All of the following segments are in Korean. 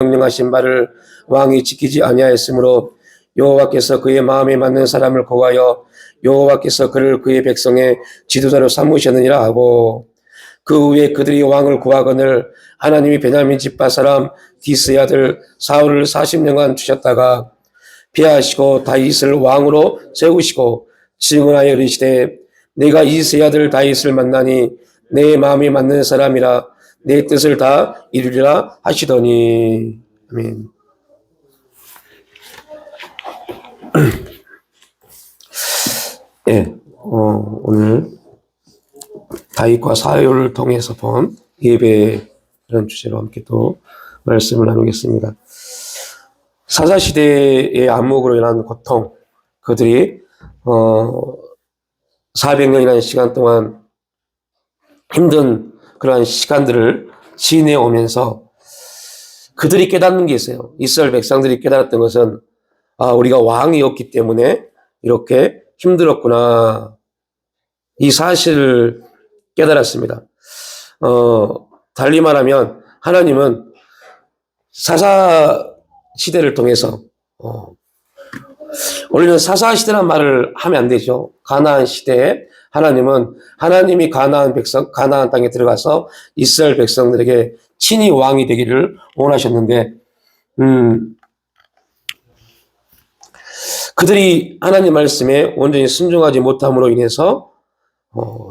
명령하신 바를 왕이 지키지 아니하였으므로 여호와께서 그의 마음에 맞는 사람을 고하여 여호와께서 그를 그의 백성의 지도자로 삼으셨느니라 하고, 그 후에 그들이 왕을 구하거늘 하나님이 베냐민 집파 사람 디스의 아들 사울을 40년간 주셨다가 피하시고 다윗을 왕으로 세우시고 증언하여 이르시되 내가 이새의 아들 다윗을 만나니 내 마음에 맞는 사람이라 내 뜻을 다 이루리라 하시더니. 아멘. 예, 오늘 다윗과 사울을 통해서 본 예배, 이런 주제로 함께 또 말씀을 나누겠습니다. 사사시대의 안목으로 인한 고통, 그들이 400년이라는 시간 동안 힘든 그러한 시간들을 지내오면서 그들이 깨닫는 게 있어요. 이스라엘 백성들이 깨달았던 것은, 우리가 왕이 없기 때문에 이렇게 힘들었구나, 이 사실을 깨달았습니다. 달리 말하면 하나님은 사사 시대를 통해서, 원래는 사사 시대란 말을 하면 안 되죠. 가나안 시대에 하나님이 가나안 땅에 들어가서 이스라엘 백성들에게 친히 왕이 되기를 원하셨는데, 그들이 하나님 말씀에 온전히 순종하지 못함으로 인해서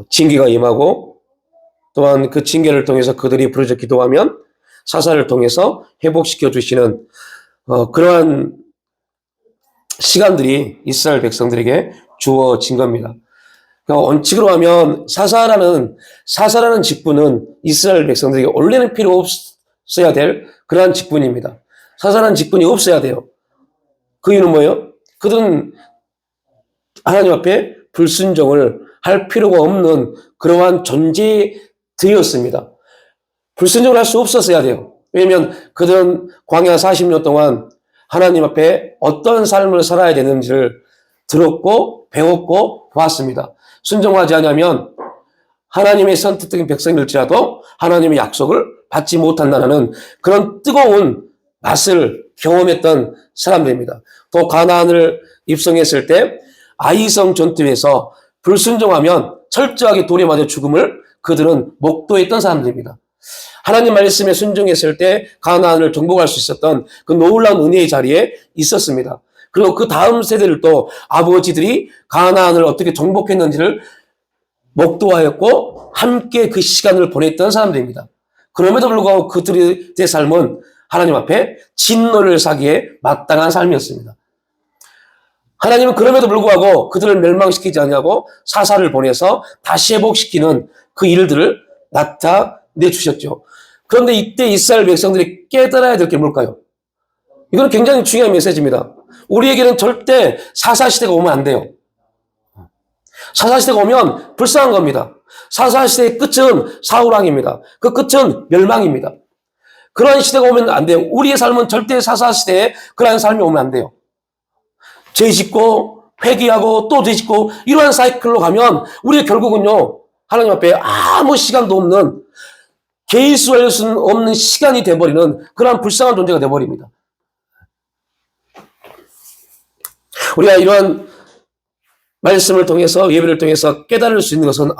징계가 임하고, 또한 그 징계를 통해서 그들이 부르짖어 기도하면 사사를 통해서 회복시켜 주시는 그러한 시간들이 이스라엘 백성들에게 주어진 겁니다. 그러니까 원칙으로 하면 사사라는 직분은 이스라엘 백성들에게 원래는 필요 없어야 될 그러한 직분입니다. 사사라는 직분이 없어야 돼요. 그 이유는 뭐예요? 그들은 하나님 앞에 불순종을 할 필요가 없는 그러한 존재들이었습니다. 불순종을 할 수 없었어야 돼요. 왜냐하면 그들은 광야 40년 동안 하나님 앞에 어떤 삶을 살아야 되는지를 들었고 배웠고 보았습니다. 순종하지 않으면 하나님의 선택된 백성일지라도 하나님의 약속을 받지 못한다는 그런 뜨거운 맛을 경험했던 사람들입니다. 또 가나안을 입성했을 때 아이성 전투에서 불순종하면 철저하게 돌에 맞아 죽음을 그들은 목도했던 사람들입니다. 하나님 말씀에 순종했을 때 가나안을 정복할 수 있었던 그 놀라운 은혜의 자리에 있었습니다. 그리고 그 다음 세대를 또 아버지들이 가나안을 어떻게 정복했는지를 목도하였고 함께 그 시간을 보냈던 사람들입니다. 그럼에도 불구하고 그들의 삶은 하나님 앞에 진노를 사기에 마땅한 삶이었습니다. 하나님은 그럼에도 불구하고 그들을 멸망시키지 않냐고 사사를 보내서 다시 회복시키는 그 일들을 나타내 주셨죠. 그런데 이때 이스라엘 백성들이 깨달아야 될 게 뭘까요? 이건 굉장히 중요한 메시지입니다. 우리에게는 절대 사사시대가 오면 안 돼요. 사사시대가 오면 불쌍한 겁니다. 사사시대의 끝은 사울왕입니다. 그 끝은 멸망입니다. 그러한 시대가 오면 안 돼요. 우리의 삶은 절대 사사시대에 그러한 삶이 오면 안 돼요. 죄 짓고 회개하고 또 죄 짓고 이러한 사이클로 가면 우리가 결국은요, 하나님 앞에 아무 시간도 없는, 계수할 수 없는 시간이 돼버리는 그러한 불쌍한 존재가 돼버립니다. 우리가 이러한 말씀을 통해서, 예배를 통해서 깨달을 수 있는 것은,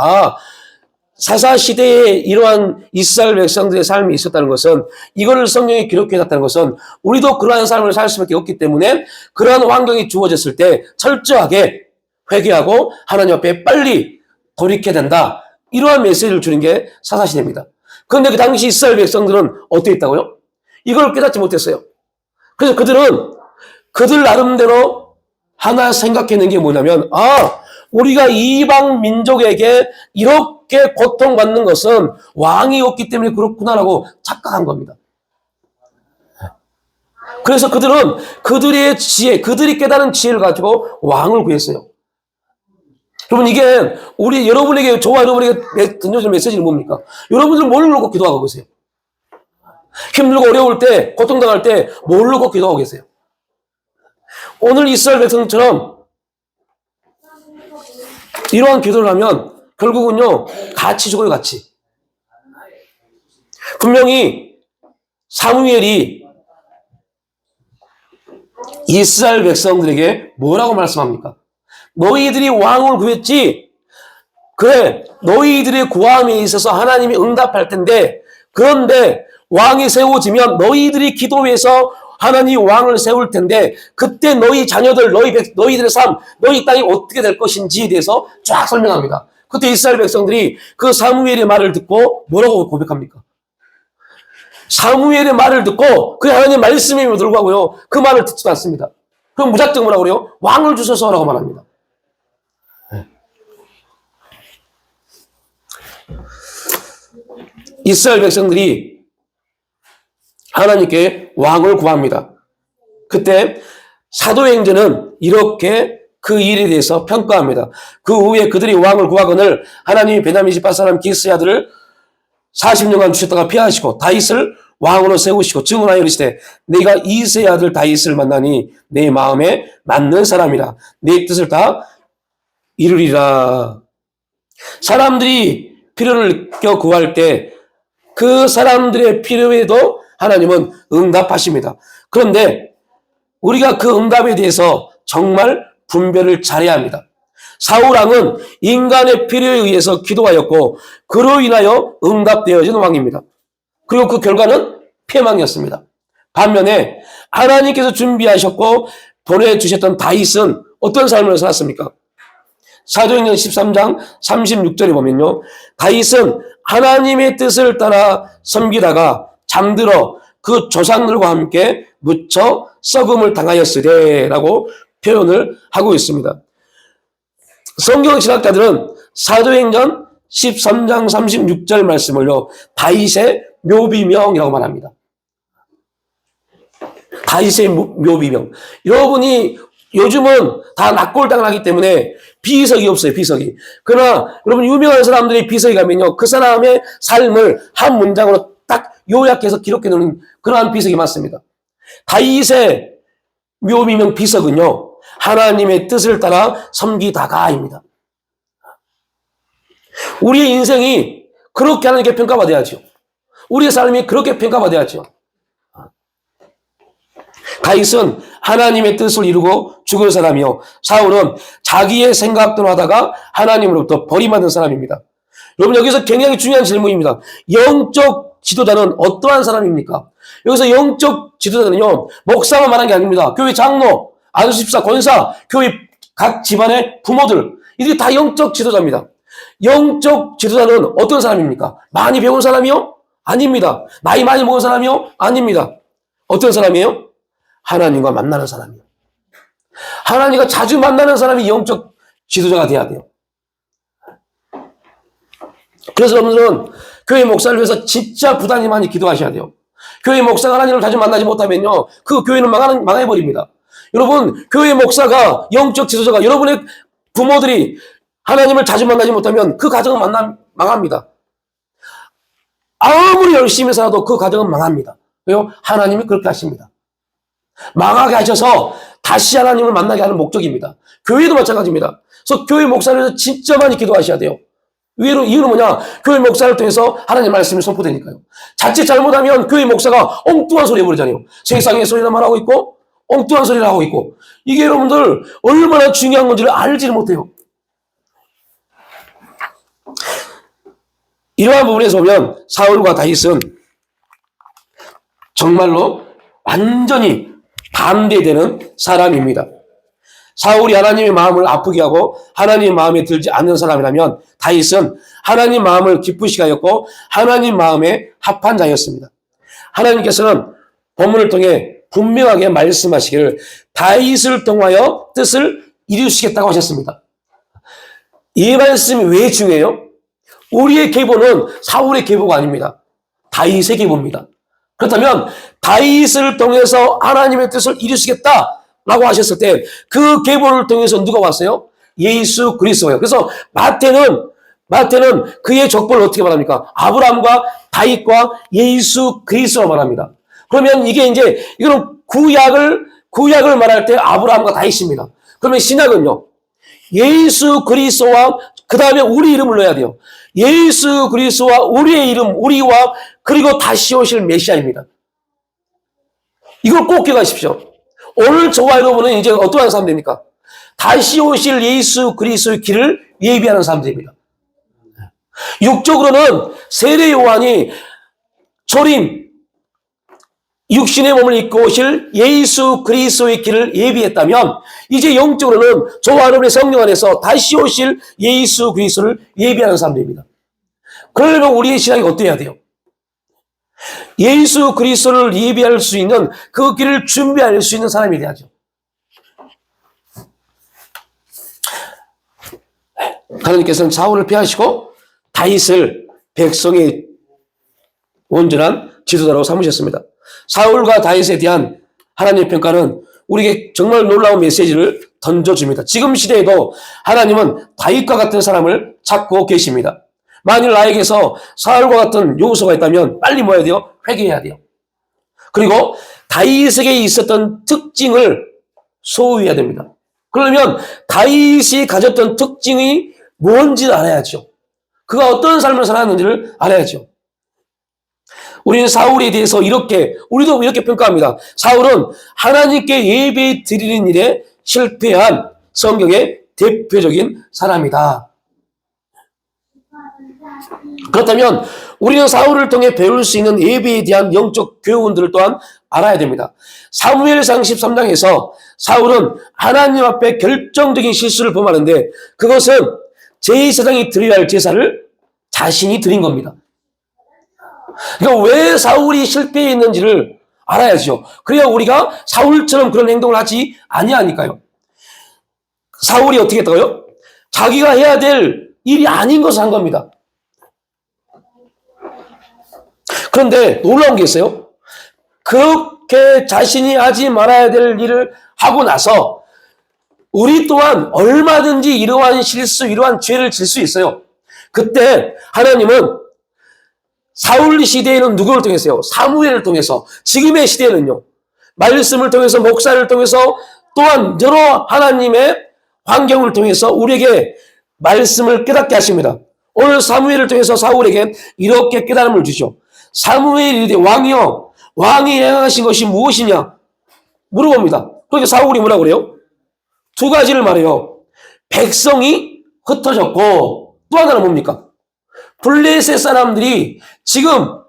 사사시대에 이러한 이스라엘 백성들의 삶이 있었다는 것은, 이거를 성경에 기록해놨다는 것은 우리도 그러한 삶을 살 수밖에 없기 때문에 그러한 환경이 주어졌을 때 철저하게 회개하고 하나님 앞에 빨리 돌이켜야 된다, 이러한 메시지를 주는 게 사사시대입니다. 그런데 그 당시 이스라엘 백성들은 어떻게 했다고요? 이걸 깨닫지 못했어요. 그래서 그들은 그들 나름대로 하나 생각해낸 게 뭐냐면, 우리가 이방 민족에게 이렇게 고통받는 것은 왕이 없기 때문에 그렇구나라고 착각한 겁니다. 그래서 그들은 그들의 지혜, 그들이 깨달은 지혜를 가지고 왕을 구했어요. 여러분, 이게 여러분에게, 저와 여러분에게 던져준 메시지는 뭡니까? 여러분들 뭘 놓고 기도하고 계세요? 힘들고 어려울 때, 고통당할 때 뭘 놓고 기도하고 계세요? 오늘 이스라엘 백성처럼 이러한 기도를 하면 결국은요, 같이 죽어요, 같이. 분명히 사무엘이 이스라엘 백성들에게 뭐라고 말씀합니까? 너희들이 왕을 구했지? 그래, 너희들의 구함에 있어서 하나님이 응답할 텐데, 그런데 왕이 세워지면 너희들이 기도해서 하나님 왕을 세울 텐데, 그때 너희 자녀들, 너희들의 삶, 너희 땅이 어떻게 될 것인지에 대해서 쫙 설명합니다. 그때 이스라엘 백성들이 그 사무엘의 말을 듣고 뭐라고 고백합니까? 사무엘의 말을 듣고 그 하나님 말씀임에도 불구하고요, 그 말을 듣지도 않습니다. 그럼 무작정 뭐라고 그래요? 왕을 주소서라고 말합니다. 이스라엘 백성들이 하나님께 왕을 구합니다. 그때 사도행전은 이렇게 그 일에 대해서 평가합니다. 그 후에 그들이 왕을 구하거늘 하나님이 베냐민 지파 사람 기스의 아들을 40년간 주셨다가 피하시고 다윗을 왕으로 세우시고 증언하여 이르시되 내가 이새의 아들 다윗을 만나니 내 마음에 맞는 사람이라 내 뜻을 다 이루리라. 사람들이 필요를 느껴 구할 때 그 사람들의 필요에도 하나님은 응답하십니다. 그런데 우리가 그 응답에 대해서 정말 분별을 잘해야 합니다. 사울왕은 인간의 필요에 의해서 기도하였고 그로 인하여 응답되어진 왕입니다. 그리고 그 결과는 패망이었습니다. 반면에 하나님께서 준비하셨고 보내주셨던 다윗은 어떤 삶을 살았습니까? 사도행전 13장 36절에 보면요, 다윗은 하나님의 뜻을 따라 섬기다가 잠들어 그 조상들과 함께 묻혀 썩음을 당하였으되 라고 표현을 하고 있습니다. 성경 신학자들은 사도행전 13장 36절 말씀을요, 다윗의 묘비명이라고 말합니다. 다윗의 묘비명. 여러분이 요즘은 다 낙골당하기 때문에 비석이 없어요, 비석이. 그러나 여러분 유명한 사람들의 비석이 가면요, 그 사람의 삶을 한 문장으로 딱 요약해서 기록해 놓은 그러한 비석이 많습니다. 다윗의 묘비명 비석은요, 하나님의 뜻을 따라 섬기다가입니다. 우리의 인생이 그렇게 하나님께 평가받아야죠. 우리의 삶이 그렇게 평가받아야죠. 다윗은 하나님의 뜻을 이루고 죽을 사람이요, 사울은 자기의 생각대로 하다가 하나님으로부터 버림받은 사람입니다. 여러분, 여기서 굉장히 중요한 질문입니다. 영적 지도자는 어떠한 사람입니까? 여기서 영적 지도자는요, 목사만 말한 게 아닙니다. 교회 장로, 안수집사, 권사, 교회 각 집안의 부모들, 이들이 다 영적 지도자입니다. 영적 지도자는 어떤 사람입니까? 많이 배운 사람이요? 아닙니다. 나이 많이 먹은 사람이요? 아닙니다. 어떤 사람이에요? 하나님과 만나는 사람이요. 하나님과 자주 만나는 사람이 영적 지도자가 돼야 돼요. 그래서 여러분들은 교회 목사를 위해서 진짜 부단히 많이 기도하셔야 돼요. 교회 목사가 하나님을 자주 만나지 못하면요, 그 교회는 망해버립니다. 여러분, 교회 목사가, 영적 지도자가, 여러분의 부모들이 하나님을 자주 만나지 못하면 그 가정은 망합니다. 아무리 열심히 살아도 그 가정은 망합니다. 왜요? 하나님이 그렇게 하십니다. 망하게 하셔서 다시 하나님을 만나게 하는 목적입니다. 교회도 마찬가지입니다. 그래서 교회 목사를 위해서 진짜 많이 기도하셔야 돼요. 이유는 뭐냐? 교회 목사를 통해서 하나님 말씀이 선포되니까요. 자칫 잘못하면 교회 목사가 엉뚱한 소리 해버리잖아요. 세상의 소리나 말하고 있고 엉뚱한 소리를 하고 있고, 이게 여러분들 얼마나 중요한 건지를 알지를 못해요. 이러한 부분에서 보면 사울과 다윗은 정말로 완전히 반대되는 사람입니다. 사울이 하나님의 마음을 아프게 하고 하나님의 마음에 들지 않는 사람이라면 다윗은 하나님 마음을 기쁘시게 하였고 하나님 마음에 합한 자였습니다. 하나님께서는 본문을 통해 분명하게 말씀하시기를 다윗을 통하여 뜻을 이루시겠다고 하셨습니다. 이 말씀이 왜 중요해요? 우리의 계보는 사울의 계보가 아닙니다. 다윗의 계보입니다. 그렇다면 다윗을 통해서 하나님의 뜻을 이루시겠다라고 하셨을 때 그 계보를 통해서 누가 왔어요? 예수 그리스도예요. 그래서 마태는 그의 족보를 어떻게 말합니까? 아브라함과 다윗과 예수 그리스도로 말합니다. 그러면 이거는 구약을 말할 때 아브라함과 다윗입니다. 그러면 신약은요, 예수 그리스도와 그 다음에 우리 이름을 넣어야 돼요. 예수 그리스도와 우리의 이름, 우리와 그리고 다시 오실 메시아입니다. 이걸 꼭 기억하십시오. 오늘 저와 여러분은 이제 어떠한 사람들입니까? 다시 오실 예수 그리스도의 길을 예비하는 사람들입니다. 육적으로는 세례 요한이 초림, 육신의 몸을 입고 오실 예수 그리스도의 길을 예비했다면 이제 영적으로는 저와 여러분의 성령 안에서 다시 오실 예수 그리스도를 예비하는 사람들입니다. 그러려면 우리의 신앙이 어때야 돼요? 예수 그리스도를 예비할 수 있는 그 길을 준비할 수 있는 사람이 돼야죠. 하나님께서는 사울을 피하시고 다윗을 백성의 온전한 지도자로 삼으셨습니다. 사울과 다윗에 대한 하나님의 평가는 우리에게 정말 놀라운 메시지를 던져줍니다. 지금 시대에도 하나님은 다윗과 같은 사람을 찾고 계십니다. 만일 나에게서 사울과 같은 요소가 있다면 빨리 뭐 해야 돼요? 회개해야 돼요. 그리고 다윗에게 있었던 특징을 소유해야 됩니다. 그러면 다윗이 가졌던 특징이 뭔지를 알아야죠. 그가 어떤 삶을 살았는지를 알아야죠. 우리는 사울에 대해서 우리도 이렇게 평가합니다. 사울은 하나님께 예배 드리는 일에 실패한 성경의 대표적인 사람이다. 그렇다면 우리는 사울을 통해 배울 수 있는 예배에 대한 영적 교훈들을 또한 알아야 됩니다. 사무엘상 13장에서 사울은 하나님 앞에 결정적인 실수를 범하는데 그것은 제사장이 드려야 할 제사를 자신이 드린 겁니다. 그러니까 왜 사울이 실패했는지를 알아야죠. 그래야 우리가 사울처럼 그런 행동을 하지 아니하니까요. 사울이 어떻게 했다고요? 자기가 해야 될 일이 아닌 것을 한 겁니다. 그런데 놀라운 게 있어요. 그렇게 자신이 하지 말아야 될 일을 하고 나서 우리 또한 얼마든지 이러한 실수, 이러한 죄를 질 수 있어요. 그때 하나님은 사울 시대에는 누구를 통해서요? 사무엘을 통해서. 지금의 시대에는요. 말씀을 통해서, 목사를 통해서, 또한 여러 하나님의 환경을 통해서 우리에게 말씀을 깨닫게 하십니다. 오늘 사무엘을 통해서 사울에게 이렇게 깨달음을 주죠. 사무엘이 이르되 왕이여, 왕이 행하신 것이 무엇이냐? 물어봅니다. 그러니까 사울이 뭐라고 그래요? 두 가지를 말해요. 백성이 흩어졌고 또 하나는 뭡니까? 블레셋 사람들이 지금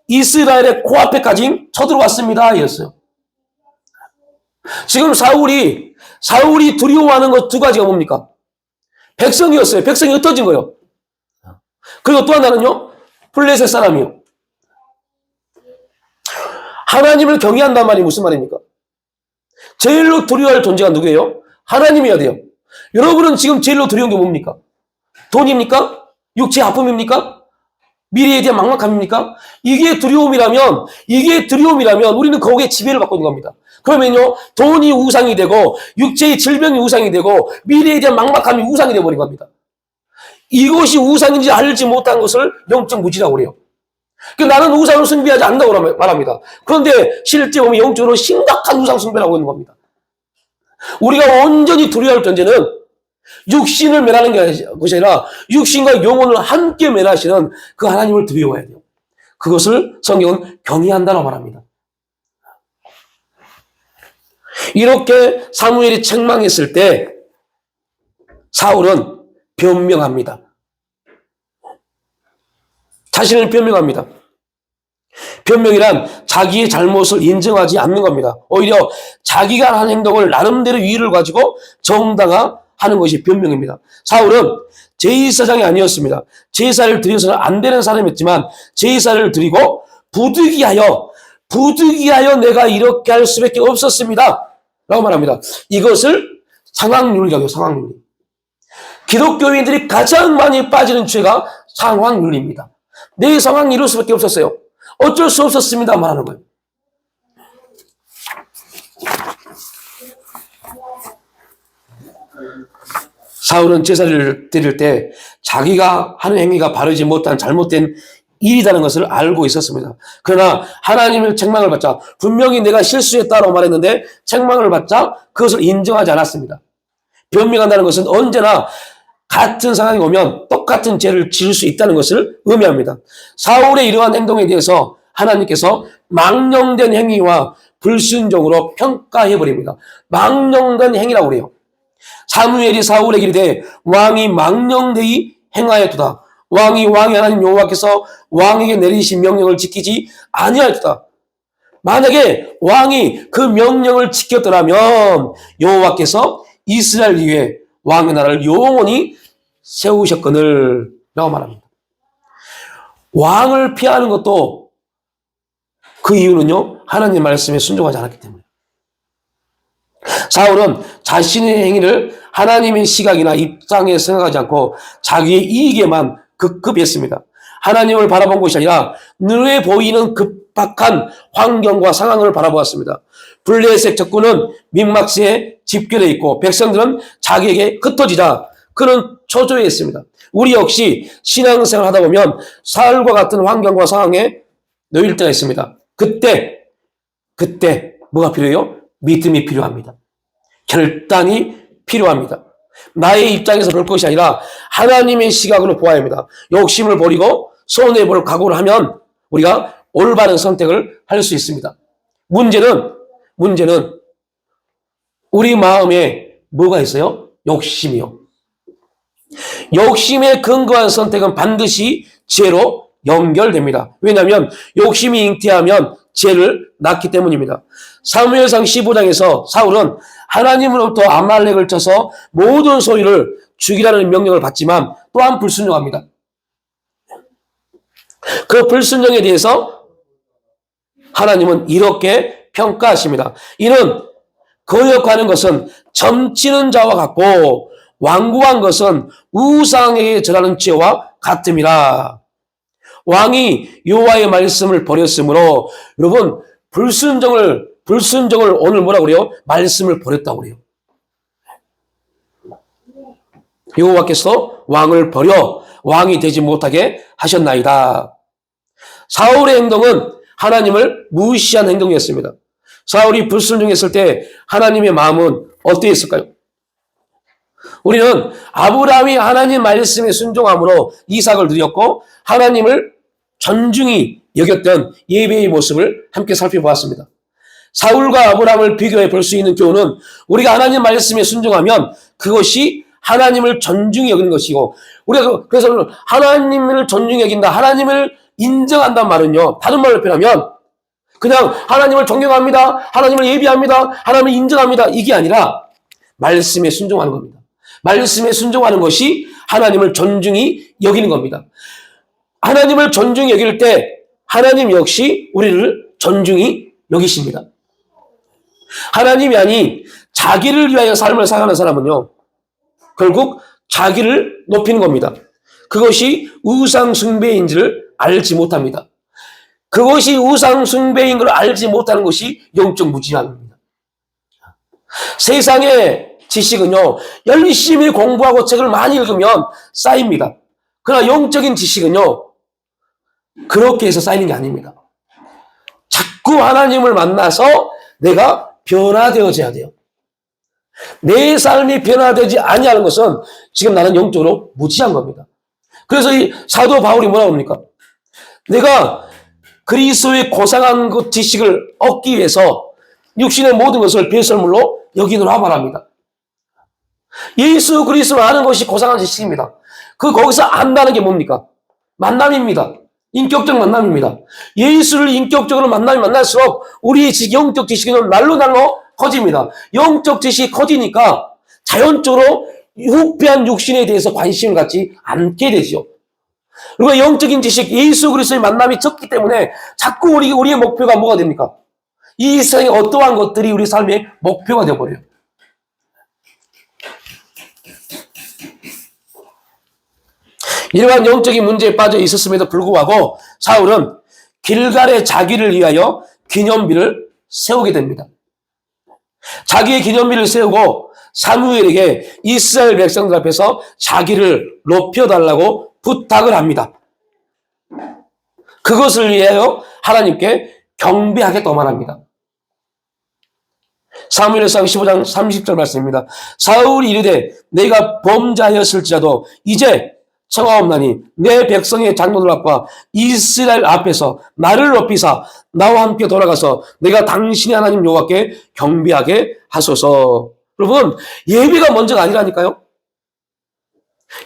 이스라엘의 코앞에까지 쳐들어왔습니다. 이랬어요. 지금 사울이 두려워하는 것 두 가지가 뭡니까? 백성이었어요. 백성이 흩어진 거예요. 그리고 또 하나는요. 블레셋 사람이요. 하나님을 경외한다는 말이 무슨 말입니까? 제일로 두려워할 존재가 누구예요? 하나님이어야 돼요. 여러분은 지금 제일로 두려운 게 뭡니까? 돈입니까? 육체의 아픔입니까? 미래에 대한 막막함입니까? 이게 두려움이라면 우리는 거기에 지배를 받고 있는 겁니다. 그러면요, 돈이 우상이 되고, 육체의 질병이 우상이 되고, 미래에 대한 막막함이 우상이 되어버린 겁니다. 이것이 우상인지 알지 못한 것을 영적 무지라고 그래요. 나는 우상을 숭배하지 않는다고 말합니다. 그런데 실제 보면 영적으로 심각한 우상 숭배를 하고 있는 겁니다. 우리가 온전히 두려워할 존재는 육신을 멸하는 것이 아니라 육신과 영혼을 함께 멸하시는 그 하나님을 두려워해야 돼요. 그것을 성경은 경외한다고 말합니다. 이렇게 사무엘이 책망했을 때 사울은 변명합니다. 자신을 변명합니다. 변명이란 자기의 잘못을 인정하지 않는 겁니다. 오히려 자기가 한 행동을 나름대로 이유를 가지고 정당화하는 것이 변명입니다. 사울은 제사장이 아니었습니다. 제사를 드려서는 안 되는 사람이었지만 제사를 드리고 부득이하여 내가 이렇게 할 수밖에 없었습니다. 라고 말합니다. 이것을 상황윤리라고 해요. 상황윤리. 기독교인들이 가장 많이 빠지는 죄가 상황윤리입니다. 내 상황이 이럴 수밖에 없었어요. 어쩔 수 없었습니다. 말하는 거예요. 사울은 제사를 드릴 때 자기가 하는 행위가 바르지 못한 잘못된 일이라는 것을 알고 있었습니다. 그러나 하나님의 책망을 받자 분명히 내가 실수했다고 말했는데 책망을 받자 그것을 인정하지 않았습니다. 변명한다는 것은 언제나 같은 상황이 오면 똑같은 죄를 지을 수 있다는 것을 의미합니다. 사울의 이러한 행동에 대해서 하나님께서 망령된 행위와 불순종으로 평가해버립니다. 망령된 행위라고 그래요. 사무엘이 사울에게 이르되 왕이 망령되이 행하였도다. 왕이 하나님 여호와께서 왕에게 내리신 명령을 지키지 아니하였도다. 만약에 왕이 그 명령을 지켰더라면 여호와께서 이스라엘 위에 왕의 나라를 영원히 세우셨거늘 라고 말합니다. 왕을 피하는 것도 그 이유는요, 하나님 말씀에 순종하지 않았기 때문에. 사울은 자신의 행위를 하나님의 시각이나 입장에 생각하지 않고 자기의 이익에만 급급했습니다. 하나님을 바라본 것이 아니라 눈에 보이는 급박한 환경과 상황을 바라보았습니다. 블레셋 적군은 민막스에 집결해 있고 백성들은 자기에게 흩어지자 그는 초조해했습니다. 우리 역시 신앙생활 하다 보면 사울과 같은 환경과 상황에 놓일 때가 있습니다. 그때 뭐가 필요해요? 믿음이 필요합니다. 결단이 필요합니다. 나의 입장에서 볼 것이 아니라 하나님의 시각으로 보아야 합니다. 욕심을 버리고 손해볼 각오를 하면 우리가 올바른 선택을 할 수 있습니다. 문제는 우리 마음에 뭐가 있어요? 욕심이요. 욕심에 근거한 선택은 반드시 죄로 연결됩니다. 왜냐하면 욕심이 잉태하면 죄를 낳기 때문입니다. 사무엘상 15장에서 사울은 하나님으로부터 아말렉을 쳐서 모든 소유를 죽이라는 명령을 받지만 또한 불순종합니다. 그 불순종에 대해서 하나님은 이렇게 평가하십니다. 이는 거역하는 것은 점치는 자와 같고 완고한 것은 우상에게 절하는 죄와 같음이라. 왕이 여호와의 말씀을 버렸으므로 여러분 불순종을 오늘 뭐라고 그래요? 말씀을 버렸다고 그래요. 여호와께서 왕을 버려 왕이 되지 못하게 하셨나이다. 사울의 행동은 하나님을 무시한 행동이었습니다. 사울이 불순종했을 때 하나님의 마음은 어떠했을까요? 우리는 아브라함이 하나님 말씀에 순종함으로 이삭을 드렸고 하나님을 존중히 여겼던 예배의 모습을 함께 살펴보았습니다. 사울과 아브라함을 비교해 볼 수 있는 교훈은 우리가 하나님 말씀에 순종하면 그것이 하나님을 존중히 여기는 것이고, 우리가 그래서 하나님을 존중히 여긴다, 하나님을 인정한다는 말은요, 다른 말로 표현하면 그냥 하나님을 존경합니다, 하나님을 예비합니다, 하나님을 인정합니다, 이게 아니라 말씀에 순종하는 겁니다. 말씀에 순종하는 것이 하나님을 존중히 여기는 겁니다. 하나님을 존중히 여길 때 하나님 역시 우리를 존중히 여기십니다. 하나님이 아닌 자기를 위하여 삶을 살아가는 사람은요, 결국 자기를 높이는 겁니다. 그것이 우상 숭배인지를 알지 못합니다. 그것이 우상 숭배인 걸 알지 못하는 것이 영적 무지함입니다. 세상의 지식은요, 열심히 공부하고 책을 많이 읽으면 쌓입니다. 그러나 영적인 지식은요, 그렇게 해서 쌓이는 게 아닙니다. 자꾸 하나님을 만나서 내가 변화되어져야 돼요. 내 삶이 변화되지 아니하는 것은 지금 나는 영적으로 무지한 겁니다. 그래서 이 사도 바울이 뭐라고 합니까? 내가 그리스도의 고상한 그 지식을 얻기 위해서 육신의 모든 것을 배설물로 여기노라 말합니다. 예수 그리스도를 아는 것이 고상한 지식입니다. 거기서 안다는 게 뭡니까? 만남입니다. 인격적 만남입니다. 예수를 인격적으로 만날수록 우리의 영적 지식은 날로 커집니다. 영적 지식이 커지니까 자연적으로 후패한 육신에 대해서 관심을 갖지 않게 되죠. 그리고 영적인 지식, 예수 그리스도의 만남이 적기 때문에 자꾸 우리의 목표가 뭐가 됩니까? 이 세상에 어떠한 것들이 우리 삶의 목표가 되어버려요. 이러한 영적인 문제에 빠져 있었음에도 불구하고 사울은 길갈에 자기를 위하여 기념비를 세우게 됩니다. 자기의 기념비를 세우고 사무엘에게 이스라엘 백성들 앞에서 자기를 높여달라고 부탁을 합니다. 그것을 위하여 하나님께 경배하겠다고 말합니다. 사무엘상 15장 30절 말씀입니다. 사울이 이르되 내가 범죄하였을지라도 이제 청하옵나니 내 백성의 장로들 앞과 이스라엘 앞에서 나를 높이사 나와 함께 돌아가서 내가 당신의 하나님 여호와께 경배하게 하소서. 여러분, 예배가 먼저가 아니라니까요.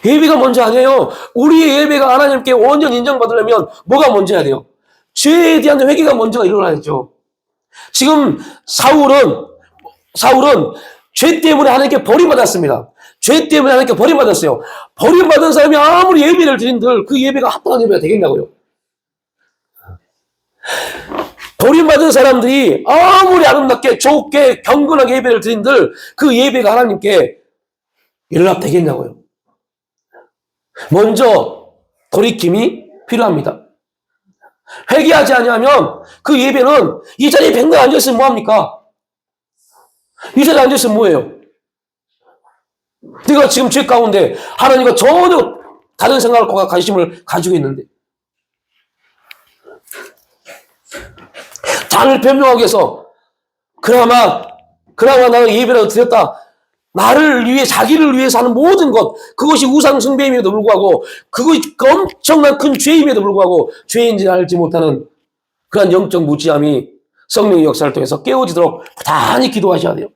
예배가 먼저 아니에요. 우리의 예배가 하나님께 온전히 인정받으려면 뭐가 먼저야 돼요? 죄에 대한 회개가 먼저가 일어나야죠. 지금 사울은 죄 때문에 하나님께 버림받았습니다. 죄 때문에 하나님께 버림받았어요. 버림받은 사람이 아무리 예배를 드린들 그 예배가 합당한 예배가 되겠냐고요. 버림받은 사람들이 아무리 아름답게 좋게 경건하게 예배를 드린들 그 예배가 하나님께 연락되겠냐고요. 먼저 돌이킴이 필요합니다. 회개하지 않으면 그 예배는 이 자리에 100명 앉아있으면 뭐합니까? 이 자리에 앉아있으면 뭐예요? 내가 지금 죄 가운데 하나님과 전혀 다른 생각과 관심을 가지고 있는데 나를 변명하기 위해서 그나마 나는 예배라도 드렸다. 나를 위해 자기를 위해서 하는 모든 것 그것이 우상 숭배임에도 불구하고 그것이 엄청난 큰 죄임에도 불구하고 죄인지 알지 못하는 그런 영적 무지함이 성령의 역사를 통해서 깨어지도록 부단히 기도하셔야 돼요.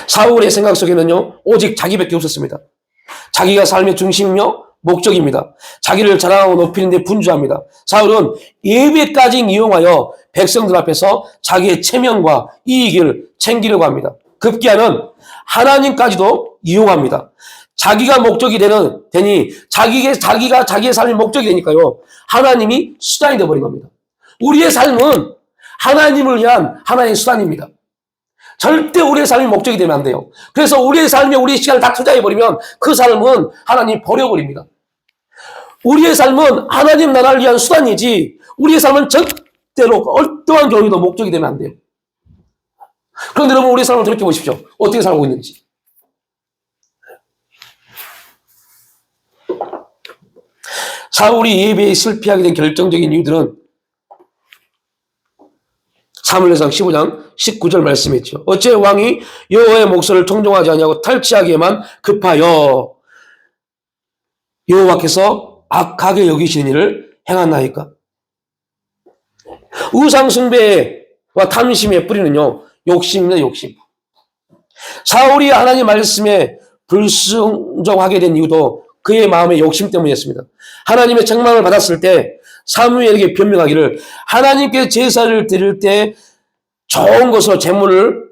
사울의 생각 속에는요 오직 자기밖에 없었습니다. 자기가 삶의 중심이며 목적입니다. 자기를 자랑하고 높이는 데 분주합니다. 사울은 예배까지 이용하여 백성들 앞에서 자기의 체면과 이익을 챙기려고 합니다. 급기야는 하나님까지도 이용합니다. 자기가 목적이 되니 자기가 자기의 삶이 목적이 되니까요. 하나님이 수단이 되어버린 겁니다. 우리의 삶은 하나님을 위한 하나의 수단입니다. 절대 우리의 삶이 목적이 되면 안 돼요. 그래서 우리의 삶에 우리의 시간을 다 투자해버리면 그 삶은 하나님 버려버립니다. 우리의 삶은 하나님 나라를 위한 수단이지 우리의 삶은 절대로 어떠한 경우에도 목적이 되면 안 돼요. 그런데 여러분 우리의 삶을 돌이켜보십시오. 어떻게 살고 있는지. 사울이 예배에 실패하게 된 결정적인 이유들은 사무엘상 15장 19절 말씀했죠. 어째 왕이 여호와의 목소리를 청종하지 아니하고 탈취하기에만 급하여 여호와께서 악하게 여기시는 일을 행하나이까. 우상 숭배와 탐심의 뿌리는요 욕심입니다. 욕심. 사울이 하나님 말씀에 불순종하게 된 이유도 그의 마음의 욕심 때문이었습니다. 하나님의 책망을 받았을 때 사무엘에게 변명하기를 하나님께 제사를 드릴 때 좋은 것으로 제물을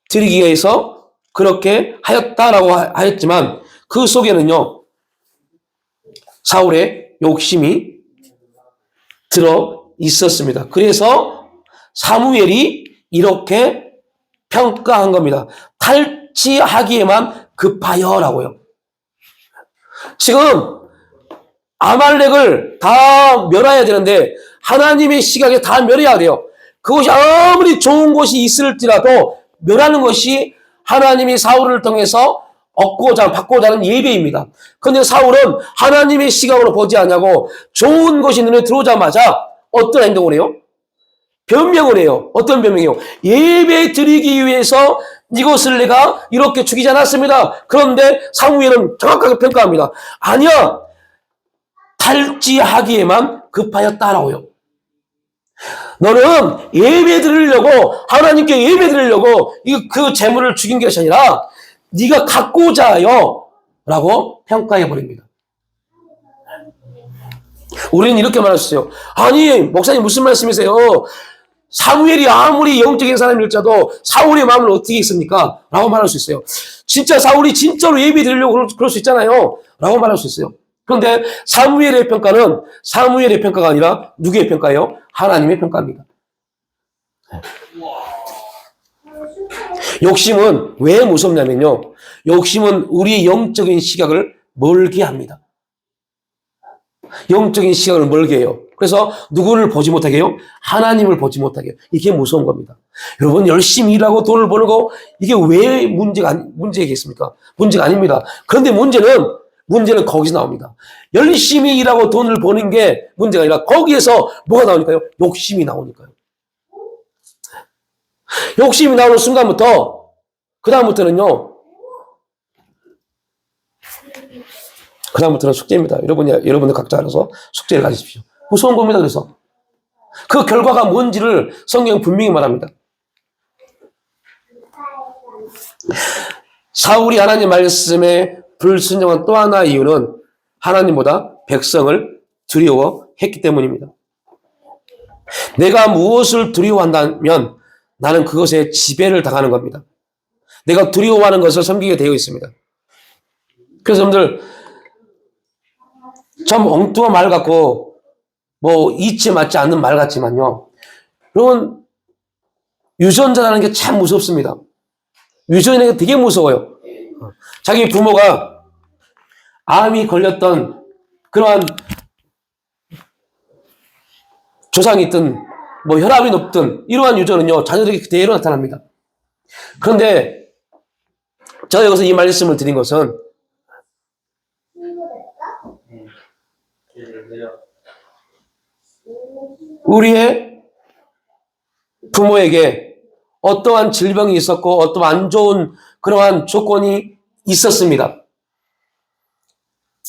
드리기 위해서 그렇게 하였다라고 하였지만 그 속에는요 사울의 욕심이 들어 있었습니다. 그래서 사무엘이 이렇게 평가한 겁니다. 탈취하기에만 급하여라고요. 지금 아말렉을 다 멸해야 되는데 하나님의 시각에 다 멸해야 돼요. 그것이 아무리 좋은 것이 있을지라도 멸하는 것이 하나님이 사울을 통해서 받고자 하는 예배입니다. 그런데 사울은 하나님의 시각으로 보지 않냐고 좋은 것이 눈에 들어오자마자 어떤 행동을 해요? 변명을 해요. 어떤 변명이에요? 예배 드리기 위해서 이것을 내가 이렇게 죽이지 않았습니다. 그런데 사무엘은 정확하게 평가합니다. 아니야. 탈취하기에만 급하였다라고요. 너는 예배 드리려고 하나님께 예배 드리려고 그 재물을 죽인 것이 아니라 네가 갖고자 하여 라고 평가해 버립니다. 우리는 이렇게 말했어요. 아니 목사님 무슨 말씀이세요? 사무엘이 아무리 영적인 사람일지라도 사울의 마음을 어떻게 있습니까? 라고 말할 수 있어요. 진짜 사울이 진짜로 예배 드리려고 그럴 수 있잖아요. 라고 말할 수 있어요. 그런데 사무엘의 평가는 사무엘의 평가가 아니라 누구의 평가예요? 하나님의 평가입니다. 욕심은 왜 무섭냐면요. 욕심은 우리의 영적인 시각을 멀게 합니다. 영적인 시각을 멀게 해요. 그래서 누구를 보지 못하게 해요? 하나님을 보지 못하게 해요. 이게 무서운 겁니다. 여러분 열심히 일하고 돈을 버는 거 이게 왜 문제겠습니까? 문제가 아닙니다. 그런데 문제는 거기서 나옵니다. 열심히 일하고 돈을 버는 게 문제가 아니라 거기에서 뭐가 나오니까요? 욕심이 나오니까요. 욕심이 나오는 순간부터 그 다음부터는요 그다음부터는 숙제입니다. 여러분들 각자 알아서 숙제를 가지십시오. 무서운 겁니다. 그래서 그 결과가 뭔지를 성경은 분명히 말합니다. 사울이 하나님 말씀에 불순종한 또 하나의 이유는 하나님보다 백성을 두려워했기 때문입니다. 내가 무엇을 두려워한다면 나는 그것에 지배를 당하는 겁니다. 내가 두려워하는 것을 섬기게 되어 있습니다. 그래서 여러분들 참 엉뚱한 말 같고 뭐 이치에 맞지 않는 말 같지만요. 여러분 유전자라는 게 참 무섭습니다. 유전이라는 게 되게 무서워요. 자기 부모가 암이 걸렸던 그러한 조상이 있든 뭐 혈압이 높든 이러한 유전은요 자녀들에게 그대로 나타납니다. 그런데 제가 여기서 이 말씀을 드린 것은 우리의 부모에게 어떠한 질병이 있었고 어떠한 안 좋은 그러한 조건이 있었습니다.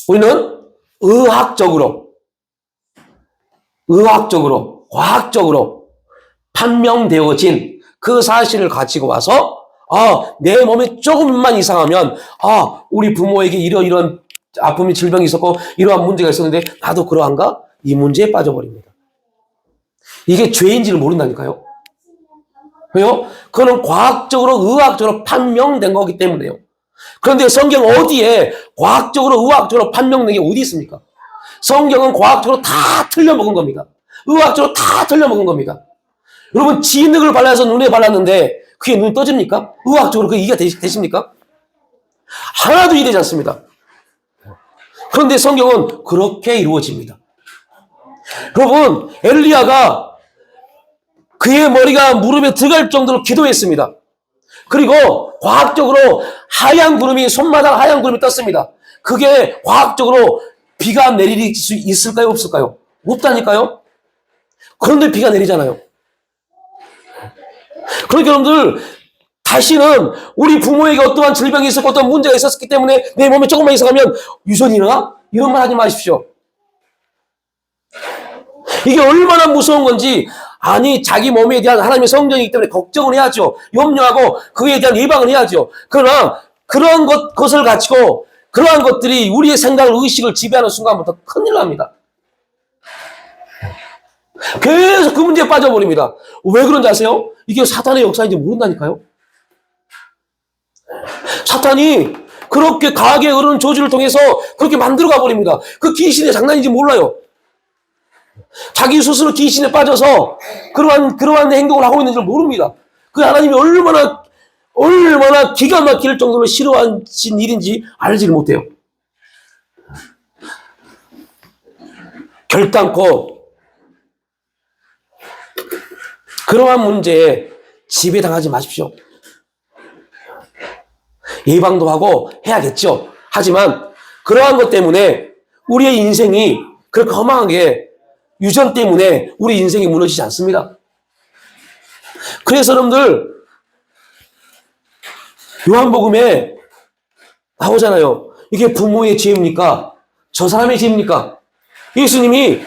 우리는 의학적으로, 과학적으로 판명되어진 그 사실을 가지고 와서 내 몸에 조금만 이상하면 우리 부모에게 이런 아픔이 질병이 있었고 이러한 문제가 있었는데 나도 그러한가? 이 문제에 빠져버립니다. 이게 죄인지를 모른다니까요. 왜요? 그거는 과학적으로 의학적으로 판명된 거기 때문에요. 그런데 성경 어디에 과학적으로 의학적으로 판명된 게 어디 있습니까? 성경은 과학적으로 다 틀려먹은 겁니다. 의학적으로 다 틀려먹은 겁니다. 여러분 진흙을 발라서 눈에 발랐는데 그게 눈이 떠집니까? 의학적으로 그게 이해가 되십니까? 하나도 이해되지 않습니다. 그런데 성경은 그렇게 이루어집니다. 여러분 엘리야가 그의 머리가 무릎에 들어갈 정도로 기도했습니다. 그리고 과학적으로 하얀 구름이 손마당 하얀 구름이 떴습니다. 그게 과학적으로 비가 내릴 수 있을까요? 없을까요? 없다니까요. 그런데 비가 내리잖아요. 그러니까 여러분들 다시는 우리 부모에게 어떠한 질병이 있었고 어떤 문제가 있었기 때문에 내 몸에 조금만 이상하면 유전이나 이런 말 하지 마십시오. 이게 얼마나 무서운 건지 아니 자기 몸에 대한 하나님의 성전이기 때문에 걱정을 해야죠. 염려하고 그에 대한 예방을 해야죠. 그러나 그런 것을 가지고 그러한 것들이 우리의 생각을 의식을 지배하는 순간부터 큰일 납니다. 계속 그 문제에 빠져버립니다. 왜 그런지 아세요? 이게 사탄의 역사인지 모른다니까요. 사탄이 그렇게 과학의 흐르는 저주를 통해서 그렇게 만들어가 버립니다. 그 귀신의 장난인지 몰라요. 자기 스스로 귀신에 빠져서 그러한 행동을 하고 있는 줄 모릅니다. 그 하나님이 얼마나 기가 막힐 정도로 싫어하신 일인지 알지를 못해요. 결단코 그러한 문제에 지배당하지 마십시오. 예방도 하고 해야겠죠. 하지만 그러한 것 때문에 우리의 인생이 그렇게 허망하게 유전 때문에 우리 인생이 무너지지 않습니다. 그래서 여러분들 요한복음에 나오잖아요. 이게 부모의 죄입니까? 저 사람의 죄입니까? 예수님이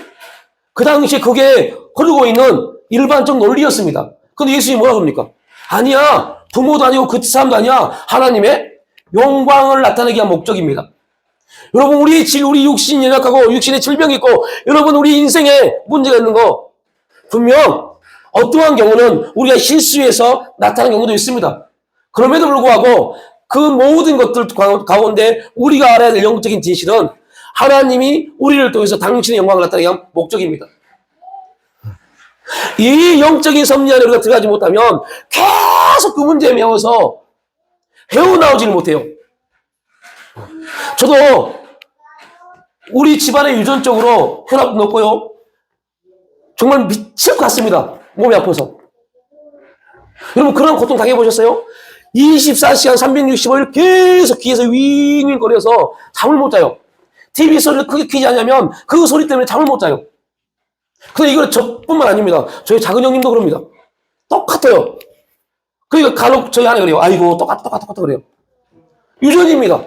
그 당시에 그게 흐르고 있는 일반적 논리였습니다. 근데 예수님이 뭐라고 합니까? 아니야. 부모도 아니고 그 사람도 아니야. 하나님의 영광을 나타내기 위한 목적입니다. 여러분 우리 육신이 연약하고 육신에 질병이 있고 여러분 우리 인생에 문제가 있는 거 분명 어떠한 경우는 우리가 실수해서 나타나는 경우도 있습니다. 그럼에도 불구하고 그 모든 것들 가운데 우리가 알아야 될 영적인 진실은 하나님이 우리를 통해서 당신의 영광을 나타내기 위한 목적입니다. 이 영적인 섭리 안에 우리가 들어가지 못하면 계속 그 문제에 매워서 헤어나오지를 못해요. 저도 우리 집안에 유전적으로 혈압 높고요. 정말 미칠 것 같습니다. 몸이 아파서. 여러분 그런 고통 당해보셨어요? 24시간 365일 계속 귀에서 윙윙 거려서 잠을 못 자요. TV 소리를 크게 키지 않냐면 그 소리 때문에 잠을 못 자요. 근데 이거 저뿐만 아닙니다. 저희 작은 형님도 그럽니다. 똑같아요. 그러니까 간혹 저희 아내 그래요. 아이고 똑같아 그래요. 유전입니다.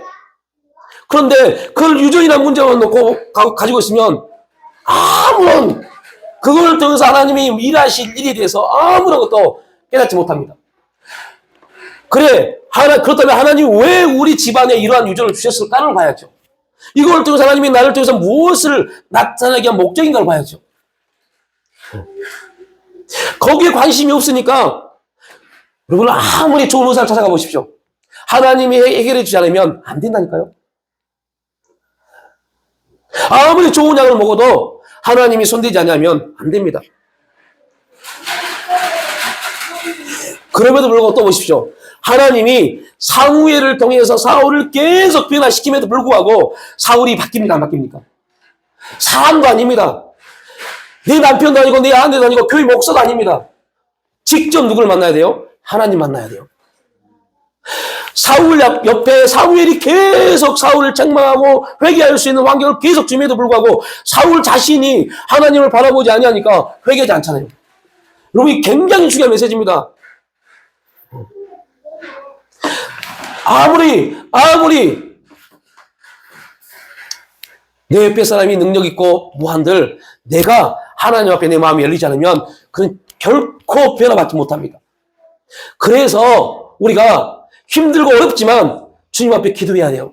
그런데 그걸 유전이라는 문제만 놓고 가지고 있으면 아무런 그걸 통해서 하나님이 일하실 일에 대해서 아무런 것도 깨닫지 못합니다. 그렇다면 하나님이 왜 우리 집안에 이러한 유전을 주셨을까를 봐야죠. 이걸 통해서 하나님이 나를 통해서 무엇을 나타나게 한 목적인가를 봐야죠. 거기에 관심이 없으니까 여러분 아무리 좋은 의사를 찾아가 보십시오. 하나님이 해결해 주지 않으면 안 된다니까요. 아무리 좋은 약을 먹어도 하나님이 손대지 않으면 안 됩니다. 그럼에도 불구하고 또 보십시오. 하나님이 사무엘을 통해서 사울을 계속 변화시킴에도 불구하고 사울이 바뀝니까? 안 바뀝니까? 사람도 아닙니다. 내 남편도 아니고 내 아내도 아니고 교회 목사도 아닙니다. 직접 누구를 만나야 돼요? 하나님 만나야 돼요. 사울 옆에 사무엘이 계속 사울을 책망하고 회개할 수 있는 환경을 계속 줌에도 불구하고 사울 자신이 하나님을 바라보지 아니하니까 회개하지 않잖아요. 여러분, 굉장히 중요한 메시지입니다. 아무리 내 옆에 사람이 능력 있고 무한들 내가 하나님 앞에 내 마음이 열리지 않으면 그는 결코 변화받지 못합니다. 그래서 우리가 힘들고 어렵지만 주님 앞에 기도해야 돼요.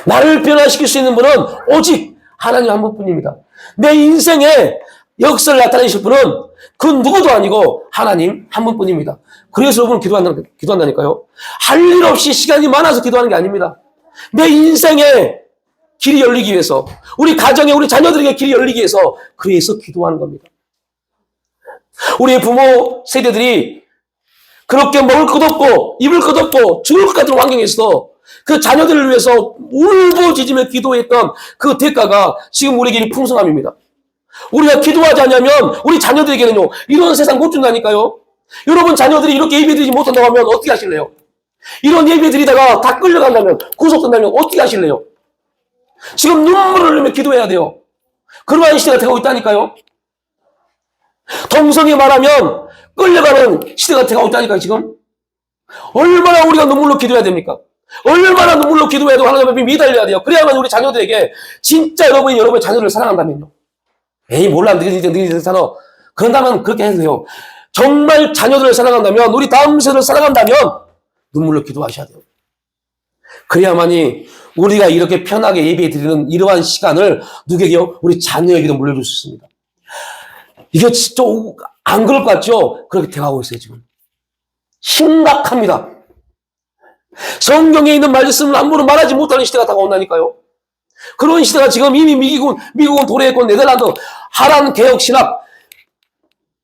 나를 변화시킬 수 있는 분은 오직 하나님 한 분뿐입니다. 내 인생에 역사를 나타내실 분은 그 누구도 아니고 하나님 한 분뿐입니다. 그래서 여러분 기도한다니까요. 할 일 없이 시간이 많아서 기도하는 게 아닙니다. 내 인생에 길이 열리기 위해서, 우리 가정에 우리 자녀들에게 길이 열리기 위해서 그래서 기도하는 겁니다. 우리의 부모 세대들이 그렇게 먹을 것 없고 입을 것 없고 죽을 것 같은 환경에서 그 자녀들을 위해서 울부짖으며 기도했던 그 대가가 지금 우리에게 풍성함입니다. 우리가 기도하지 않으면 우리 자녀들에게는요 이런 세상 못 준다니까요. 여러분 자녀들이 이렇게 예배드리지 못한다고 하면 어떻게 하실래요? 이런 예배드리다가 다 끌려간다면 구속된다면 어떻게 하실래요? 지금 눈물을 흘리며 기도해야 돼요. 그러한 시대가 되고 있다니까요. 동성애 말하면 끌려가는 시대가 되고 있다니까요. 지금 얼마나 우리가 눈물로 기도해야 됩니까? 얼마나 눈물로 기도해야 되고 하나님 앞에 매달려야 돼요. 그래야만 우리 자녀들에게 진짜 여러분이 여러분의 자녀를 사랑한다면요. 에이 몰라 너희들 사는 그런다면 그렇게 해도 돼요. 정말 자녀들을 사랑한다면 우리 다음 세대를 사랑한다면 눈물로 기도하셔야 돼요. 그래야만이 우리가 이렇게 편하게 예배 드리는 이러한 시간을 누구에게요? 우리 자녀에게도 물려줄 수 있습니다. 이게 진짜 안 그럴 것 같죠? 그렇게 돼가고 있어요 지금. 심각합니다. 성경에 있는 말씀을 함부로 말하지 못하는 시대가 다가온다니까요. 그런 시대가 지금 이미 미국은 도래했고 네덜란드 하란 개혁 신학,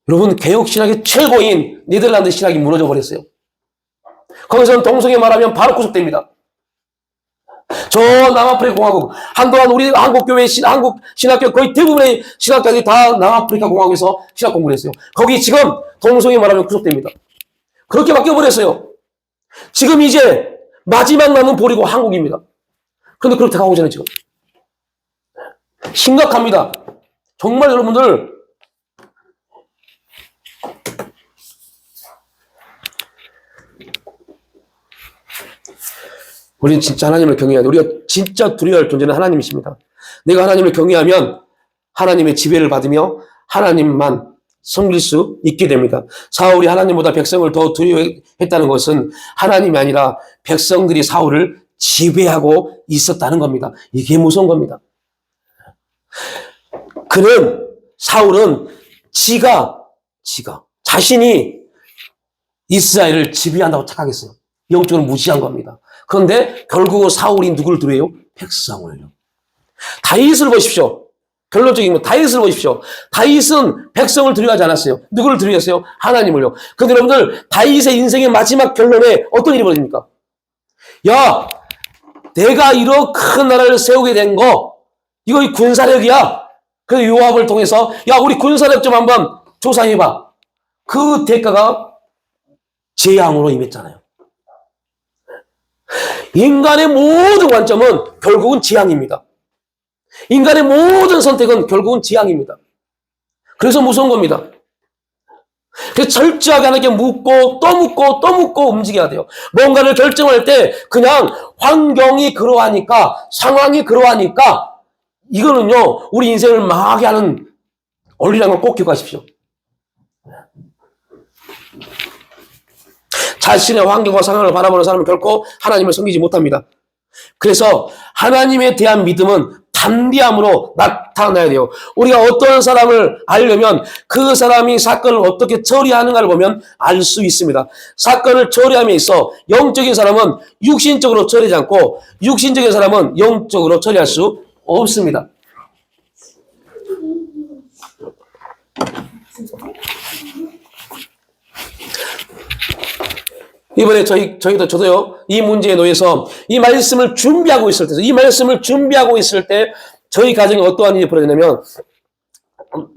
여러분 개혁 신학의 최고인 네덜란드 신학이 무너져 버렸어요. 거기서는 동성애 말하면 바로 구속됩니다. 저 남아프리카 공화국, 한동안 우리 한국 신학교 거의 대부분의 신학자들이 다 남아프리카 공화국에서 신학 공부를 했어요. 거기 지금 동성애 말하면 구속됩니다. 그렇게 바뀌어버렸어요. 지금 이제 마지막 남은 보리고 한국입니다. 그런데 그렇게 가고 있잖아요, 지금. 심각합니다. 정말 여러분들, 우리는 진짜 하나님을 경외해야 돼. 우리가 진짜 두려워할 존재는 하나님이십니다. 내가 하나님을 경외하면 하나님의 지배를 받으며 하나님만 섬길 수 있게 됩니다. 사울이 하나님보다 백성을 더 두려워했다는 것은 하나님이 아니라 백성들이 사울을 지배하고 있었다는 겁니다. 이게 무서운 겁니다. 사울은 자신이 이스라엘을 지배한다고 착각했어요. 영적으로 무시한 겁니다. 그런데 결국은 사울이 누구를 두려워해요? 백성을요. 다윗을 보십시오. 결론적인 건 다윗을 보십시오. 다윗은 백성을 두려워하지 않았어요. 누구를 두려워했어요? 하나님을요. 그런데 여러분들 다윗의 인생의 마지막 결론에 어떤 일이 벌어집니까? 야, 내가 이런 큰 나라를 세우게 된 거 이거 군사력이야. 그래서 요압을 통해서 야 우리 군사력 좀 한번 조사해봐. 그 대가가 재앙으로 임했잖아요. 인간의 모든 관점은 결국은 재앙입니다. 인간의 모든 선택은 결국은 재앙입니다. 그래서 무서운 겁니다. 그래서 철저하게 하나님께 묻고 또 묻고 또 묻고 움직여야 돼요. 뭔가를 결정할 때 그냥 환경이 그러하니까, 상황이 그러하니까, 이거는요, 우리 인생을 망하게 하는 원리라는 걸 꼭 기억하십시오. 자신의 환경과 상황을 바라보는 사람은 결코 하나님을 섬기지 못합니다. 그래서 하나님에 대한 믿음은 담대함으로 나타나야 돼요. 우리가 어떤 사람을 알려면 그 사람이 사건을 어떻게 처리하는가를 보면 알 수 있습니다. 사건을 처리함에 있어 영적인 사람은 육신적으로 처리하지 않고 육신적인 사람은 영적으로 처리할 수 없습니다. 이번에 저도요, 이 문제에 놓여서 이 말씀을 준비하고 있을 때, 저희 가정에 어떠한 일이 벌어졌냐면,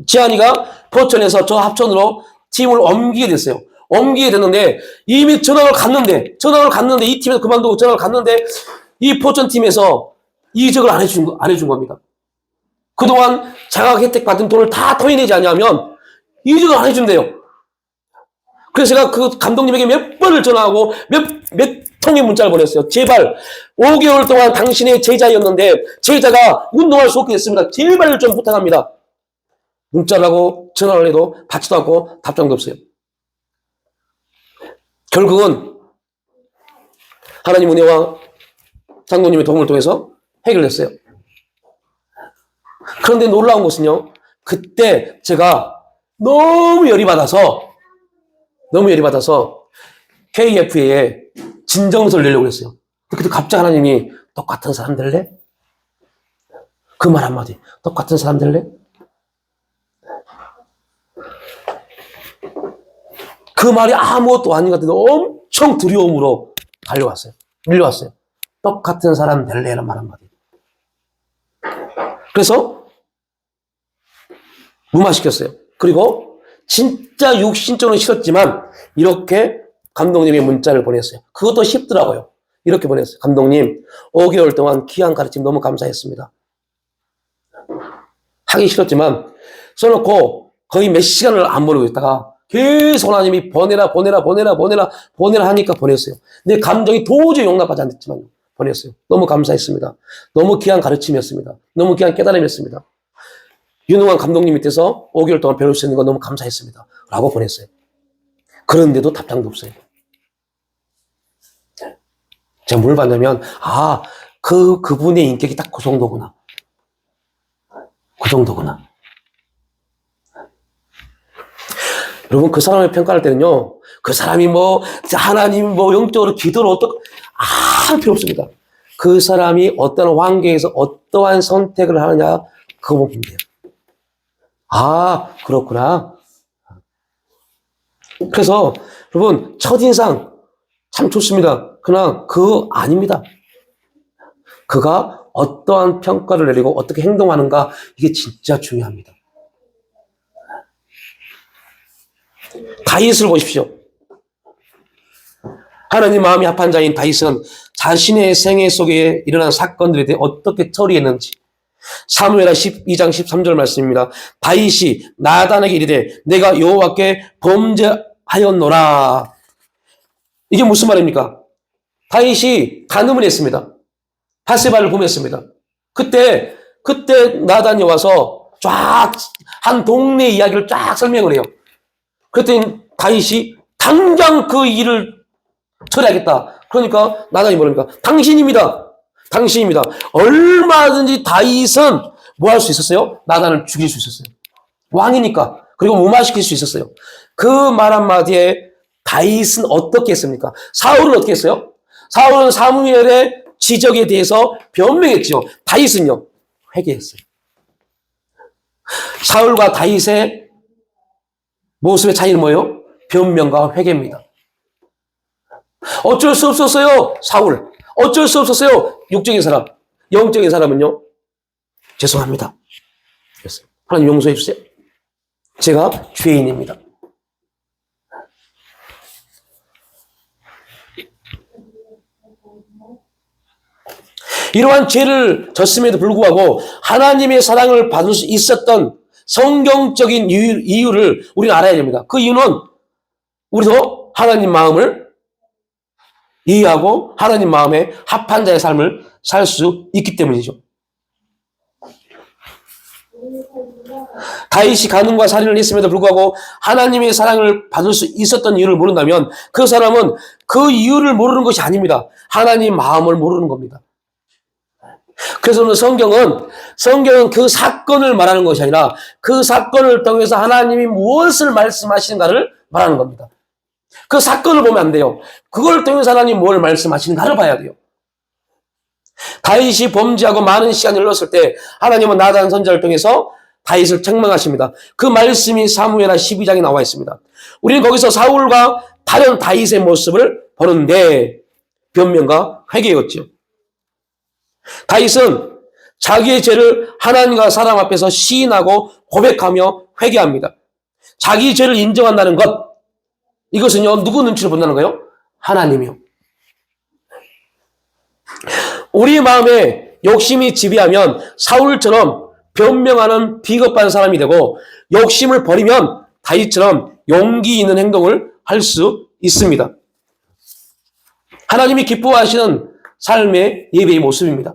지한이가 포천에서 저 합천으로 팀을 옮기게 됐어요. 옮기게 됐는데, 이미 전학을 갔는데, 이 팀에서 그만두고 전학을 갔는데, 이 포천 팀에서 이적을 안 해준 겁니다. 그동안 장학 혜택 받은 돈을 다 토해내지 않냐면, 이적을 안 해준대요. 그래서 제가 그 감독님에게 몇 번을 전화하고 몇 통의 문자를 보냈어요. 제발 5개월 동안 당신의 제자였는데 제자가 운동할 수 없게 됐습니다. 제발 좀 부탁합니다. 문자를 하고 전화를 해도 받지도 않고 답장도 없어요. 결국은 하나님 은혜와 장로님의 도움을 통해서 해결됐어요. 그런데 놀라운 것은요, 그때 제가 너무 열이 받아서 KFA에 진정서를 내려고 했어요. 그때 갑자기 하나님이 똑같은 사람 될래? 그 말 한마디. 똑같은 사람 될래? 그 말이 아무것도 아닌 것 같은데 엄청 두려움으로 밀려왔어요. 똑같은 사람 될래? 라는 말 한마디. 그래서 무마시켰어요. 그리고 진짜 육신적으로 싫었지만 이렇게 감독님의 문자를 보냈어요. 그것도 쉽더라고요. 이렇게 보냈어요. 감독님, 5개월 동안 귀한 가르침 너무 감사했습니다. 하기 싫었지만 써놓고 거의 몇 시간을 안 보내고 있다가 계속 하나님이 보내라 하니까 보냈어요. 근데 감정이 도저히 용납하지 않았지만 보냈어요. 너무 감사했습니다. 너무 귀한 가르침이었습니다. 너무 귀한 깨달음이었습니다. 유능한 감독님 밑에서 5개월 동안 배울 수 있는 거 너무 감사했습니다. 라고 보냈어요. 그런데도 답장도 없어요. 제가 뭘 봤냐면, 그분의 인격이 딱 그 정도구나. 여러분, 그 사람을 평가할 때는요, 그 사람이 하나님 영적으로 기도를 할 필요 없습니다. 그 사람이 어떤 환경에서 어떠한 선택을 하느냐, 그거 보면 돼요. 그렇구나. 그래서 여러분, 첫인상 참 좋습니다. 그러나 그거 아닙니다. 그가 어떠한 평가를 내리고 어떻게 행동하는가, 이게 진짜 중요합니다. 다윗을 보십시오. 하나님 마음이 합한 자인 다윗은 자신의 생애 속에 일어난 사건들에 대해 어떻게 처리했는지, 사무엘하 12장 13절 말씀입니다. 다윗이 나단에게 이르되 내가 여호와께 범죄하였노라. 이게 무슨 말입니까? 다윗이 간음을 했습니다. 바세바를 범했습니다. 그때 나단이 와서 쫙 한 동네 이야기를 쫙 설명을 해요. 그랬더니 다윗이 당장 그 일을 처리하겠다. 그러니까 나단이 뭐랍니까? 당신입니다. 얼마든지 다윗은 뭐 할 수 있었어요? 나단을 죽일 수 있었어요. 왕이니까. 그리고 무마시킬 수 있었어요. 그 말 한마디에 다윗은 어떻게 했습니까? 사울은 어떻게 했어요? 사울은 사무엘의 지적에 대해서 변명했죠. 다윗은요, 회개했어요. 사울과 다윗의 모습의 차이는 뭐예요? 변명과 회개입니다. 어쩔 수 없었어요, 사울. 어쩔 수 없었어요, 육적인 사람. 영적인 사람은요, 죄송합니다. 하나님 용서해 주세요. 제가 죄인입니다. 이러한 죄를 졌음에도 불구하고 하나님의 사랑을 받을 수 있었던 성경적인 이유를 우리는 알아야 됩니다. 그 이유는 우리도 하나님 마음을 이해하고 하나님 마음에 합한 자의 삶을 살 수 있기 때문이죠. 다윗이 간음과 살인을 했음에도 불구하고 하나님의 사랑을 받을 수 있었던 이유를 모른다면 그 사람은 그 이유를 모르는 것이 아닙니다. 하나님 마음을 모르는 겁니다. 그래서 성경은 그 사건을 말하는 것이 아니라 그 사건을 통해서 하나님이 무엇을 말씀하시는가를 말하는 겁니다. 그 사건을 보면 안 돼요. 그걸 통해서 하나님이 뭘 말씀하시는가를 봐야 돼요. 다윗이 범죄하고 많은 시간이 흘렀을 때 하나님은 나단 선지자를 통해서 다윗을 책망하십니다. 그 말씀이 사무엘하 12장에 나와 있습니다. 우리는 거기서 사울과 다른 다윗의 모습을 보는데 변명과 회개였죠. 다윗은 자기의 죄를 하나님과 사람 앞에서 시인하고 고백하며 회개합니다. 자기 죄를 인정한다는 것, 이것은요 누구 눈치를 본다는 거예요? 하나님이요. 우리 마음에 욕심이 지배하면 사울처럼 변명하는 비겁한 사람이 되고 욕심을 버리면 다윗처럼 용기 있는 행동을 할 수 있습니다. 하나님이 기뻐하시는 삶의 예배의 모습입니다.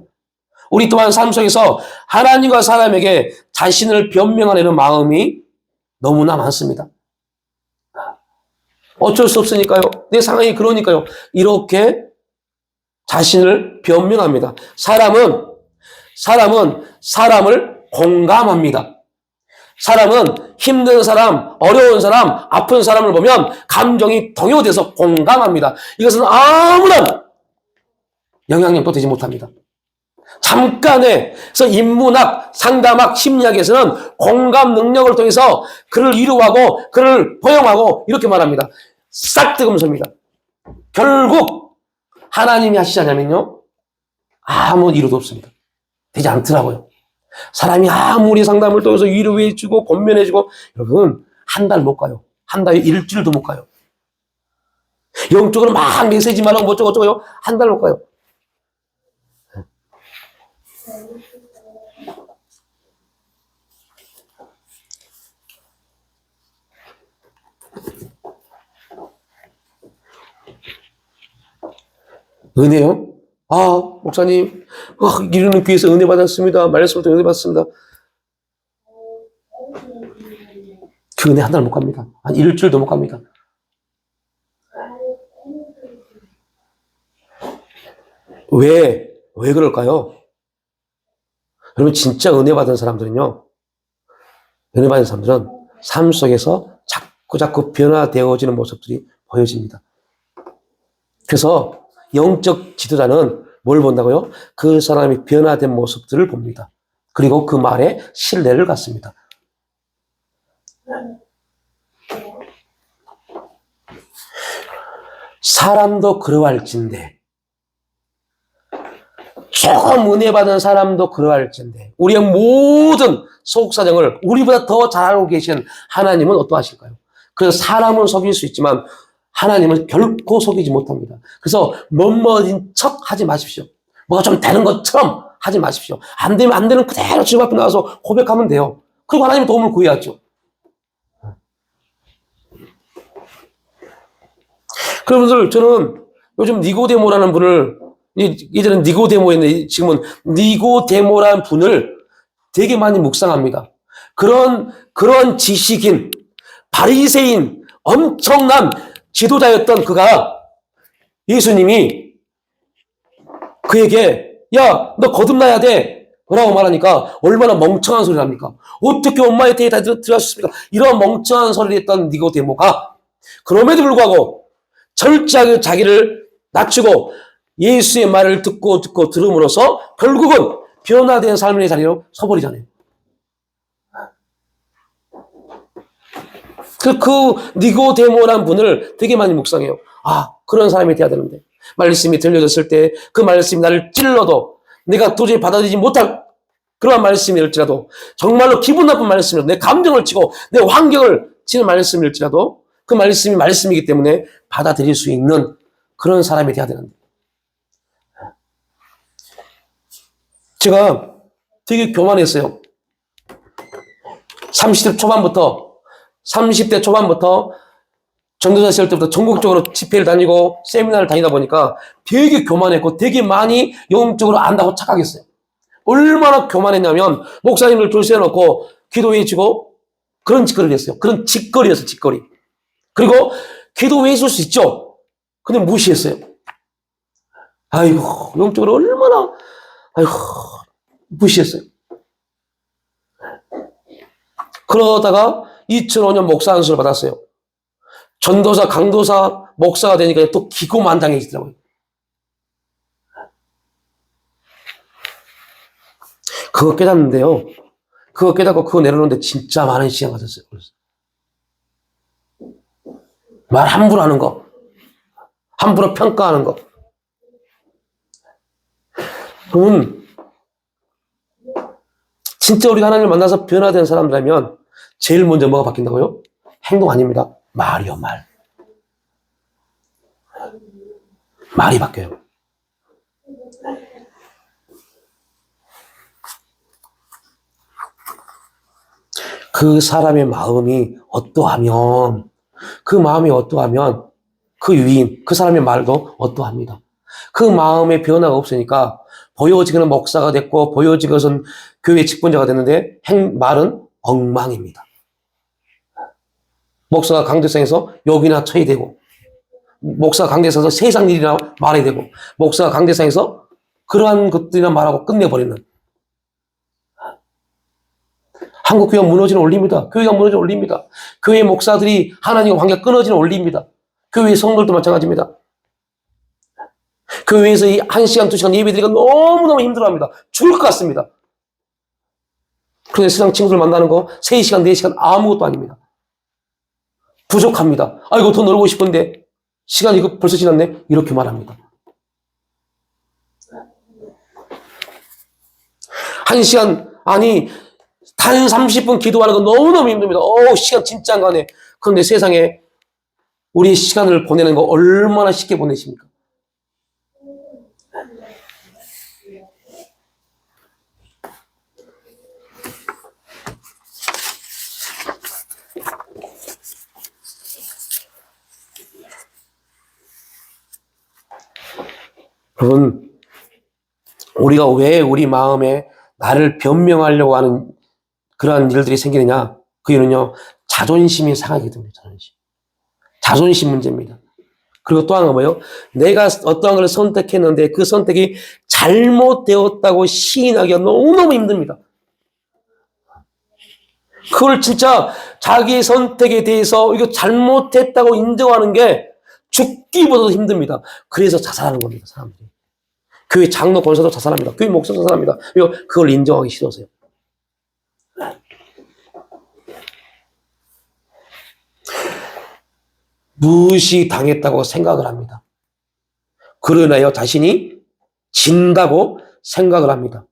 우리 또한 삶 속에서 하나님과 사람에게 자신을 변명하려는 마음이 너무나 많습니다. 어쩔 수 없으니까요. 내 상황이 그러니까요. 이렇게 자신을 변명합니다. 사람은 사람을 공감합니다. 사람은 힘든 사람, 어려운 사람, 아픈 사람을 보면 감정이 동요돼서 공감합니다. 이것은 아무런 영향력도 되지 못합니다. 잠깐의, 그래서 인문학, 상담학, 심리학에서는 공감 능력을 통해서 그를 위로하고 그를 포용하고 이렇게 말합니다. 싹득음소입니다. 결국 하나님이 하시지 않으면요 아무 이유도 없습니다. 되지 않더라고요. 사람이 아무리 상담을 통해서 위로해주고 권면해주고 여러분 한 달 못 가요. 한 달에 일주일도 못 가요. 영적으로 막 메시지만 하고 어쩌고저쩌고요. 한 달 못 가요. 은혜요? 목사님, 이루는 교회에서 은혜 받았습니다. 말씀부터 은혜 받습니다. 그 은혜 한 달 못 갑니다. 한 일주일도 못 갑니다. 왜 그럴까요? 여러분, 진짜 은혜 받은 사람들은요, 은혜 받은 사람들은 삶 속에서 자꾸 변화되어지는 모습들이 보여집니다. 그래서 영적 지도자는 뭘 본다고요? 그 사람이 변화된 모습들을 봅니다. 그리고 그 말에 신뢰를 갖습니다. 사람도 그러할진대. 조금 은혜 받은 사람도 그러할진대. 우리의 모든 속사정을 우리보다 더 잘 알고 계신 하나님은 어떠하실까요? 그래서 사람은 속일 수 있지만 하나님은 결코 속이지 못합니다. 그래서 멋머진 척 하지 마십시오. 뭐가 좀 되는 것처럼 하지 마십시오. 안 되면 안 되는 그대로 주님 앞에 나와서 고백하면 돼요. 그리고 하나님의 도움을 구해야죠. 그러면서 저는 요즘 니고데모라는 분을, 예전엔 니고데모였는데 지금은 니고데모라는 분을 되게 많이 묵상합니다. 그런 지식인, 바리새인, 엄청난 지도자였던 그가, 예수님이 그에게 야, 너 거듭나야 돼 라고 말하니까 얼마나 멍청한 소리를 합니까? 어떻게 엄마의 태에 다 들어가셨습니까? 이런 멍청한 소리를 했던 니고데모가 그럼에도 불구하고 철저하게 자기를 낮추고 예수의 말을 듣고 들음으로써 결국은 변화된 삶의 자리로 서버리잖아요. 그 니고데모라는 분을 되게 많이 묵상해요. 그런 사람이 돼야 되는데, 말씀이 들려졌을 때 그 말씀이 나를 찔러도 내가 도저히 받아들이지 못할 그러한 말씀일지라도, 정말로 기분 나쁜 말씀이라도, 내 감정을 치고 내 환경을 치는 말씀일지라도 그 말씀이 말씀이기 때문에 받아들일 수 있는 그런 사람이 돼야 되는데, 제가 되게 교만했어요. 30대 초반부터 전도사 시절 때부터 전국적으로 집회를 다니고 세미나를 다니다 보니까 되게 교만했고 되게 많이 영적으로 안다고 착각했어요. 얼마나 교만했냐면 목사님을 줄 세워놓고 기도회 주고 그런 짓거리를 했어요. 그런 짓거리였어요. 짓거리. 그리고 기도회 해줄 수 있죠. 근데 무시했어요. 아이고 영적으로 얼마나 아이고 무시했어요. 그러다가 2005년 목사 안수를 받았어요. 전도사, 강도사, 목사가 되니까 또 기고만장해지더라고요. 그거 깨닫는데요. 그거 깨닫고 그거 내려놓는데 진짜 많은 시간 가졌어요. 말 함부로 하는 거. 함부로 평가하는 거. 그러면 진짜 우리가 하나님을 만나서 변화된 사람들이라면 제일 먼저 뭐가 바뀐다고요? 행동 아닙니다. 말이요, 말. 말이 바뀌어요. 그 사람의 마음이 어떠하면, 그 마음이 어떠하면 그 유인, 그 사람의 말도 어떠합니다. 그 마음의 변화가 없으니까 보여지기는 목사가 됐고 보여지기는 교회 직분자가 됐는데 말은 엉망입니다. 목사가 강대상에서 욕이나 처해되고 목사가 강대상에서 세상 일이나 말해야 되고 목사가 강대상에서 그러한 것들이나 말하고 끝내버리는 한국 교회가 무너지는 원리입니다. 교회가 무너지는 원리입니다. 교회 목사들이 하나님과 관계가 끊어지는 원리입니다. 교회 성도들도 마찬가지입니다. 교회에서 이 1시간, 2시간 예배드리기가 너무너무 힘들어합니다. 죽을 것 같습니다. 그런데 세상 친구들 만나는 거 3시간, 4시간 아무것도 아닙니다. 부족합니다. 아이고 더 놀고 싶은데 시간이 이거 벌써 지났네? 이렇게 말합니다. 1시간 아니 단 30분 기도하는 거 너무너무 힘듭니다. 시간 진짜 안 가네. 그런데 세상에 우리 시간을 보내는 거 얼마나 쉽게 보내십니까? 여러분, 우리가 왜 우리 마음에 나를 변명하려고 하는 그러한 일들이 생기느냐? 그 이유는요, 자존심이 상하기 때문에 자존심 문제입니다. 그리고 또 하나가 뭐예요? 내가 어떠한 걸 선택했는데 그 선택이 잘못되었다고 시인하기가 너무너무 힘듭니다. 그걸 진짜 자기의 선택에 대해서 이거 잘못했다고 인정하는 게 죽기보다도 힘듭니다. 그래서 자살하는 겁니다, 사람들이. 교회 장로 권사도 자살합니다. 교회 목사도 자살합니다. 그걸 인정하기 싫어서요. 무시당했다고 생각을 합니다. 그러나요, 자신이 진다고 생각을 합니다.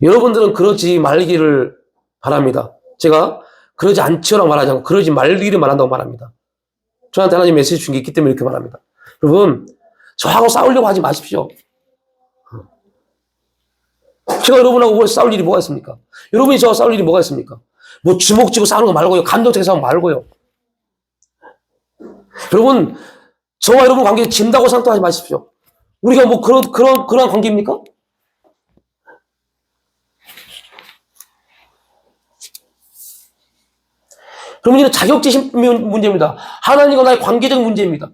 여러분들은 그러지 말기를 바랍니다. 제가 그러지 않지라고 말하지 않고 그러지 말기를 말한다고 말합니다. 저한테 하나님 메시지 준 게 있기 때문에 이렇게 말합니다. 여러분, 저하고 싸우려고 하지 마십시오. 제가 여러분하고 뭐 싸울 일이 뭐가 있습니까? 여러분이 저하고 싸울 일이 뭐가 있습니까? 뭐 주먹 쥐고 싸우는 거 말고요. 감정적인 싸움 말고요. 여러분, 저와 여러분 관계 진다고 생각하지 마십시오. 우리가 뭐 그런 관계입니까? 여러분은 자격지심 문제입니다. 하나님과 나의 관계적 문제입니다.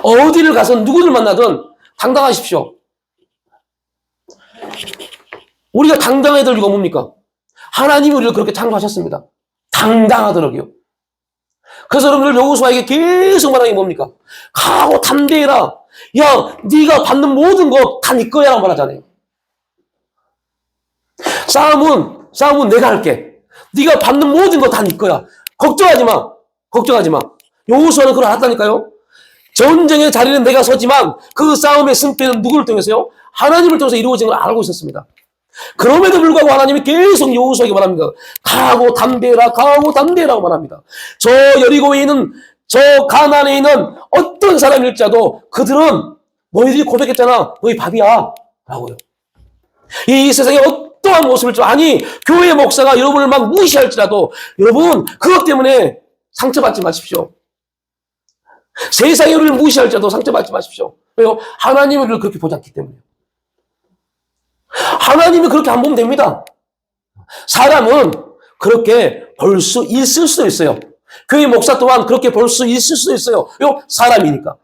어디를 가서 누구를 만나든 당당하십시오. 우리가 당당해야 될 이유가 뭡니까? 하나님이 우리를 그렇게 창조하셨습니다. 당당하도록요. 그래서 여러분들 여호수아에게 계속 말하는 게 뭡니까? 가고 담대해라. 야, 네가 받는 모든 거 다 네 거야라고 말하잖아요. 싸움은 내가 할게. 네가 받는 모든 거 다 네 거야. 걱정하지 마. 걱정하지 마. 여호수아는 그걸 알았다니까요. 전쟁의 자리는 내가 서지만 그 싸움의 승패는 누구를 통해서요? 하나님을 통해서 이루어진 걸 알고 있었습니다. 그럼에도 불구하고 하나님이 계속 여호수아에게 말합니다. 가고 담대해라고 말합니다. 저 여리고에 있는 저 가나안에 있는 어떤 사람일지라도 그들은 너희들이 고백했잖아. 너희 밥이야. 라고요. 이 세상에 어떠한 모습일지 아니 교회 목사가 여러분을 막 무시할지라도 여러분 그것 때문에 상처받지 마십시오. 세상이 우리를 무시할지라도 상처받지 마십시오. 왜요? 하나님이 우리를 그렇게 보지 않기 때문에요. 하나님이 그렇게 안 보면 됩니다. 사람은 그렇게 볼 수 있을 수도 있어요. 교회 목사 또한 그렇게 볼 수 있을 수도 있어요. 왜요? 사람이니까.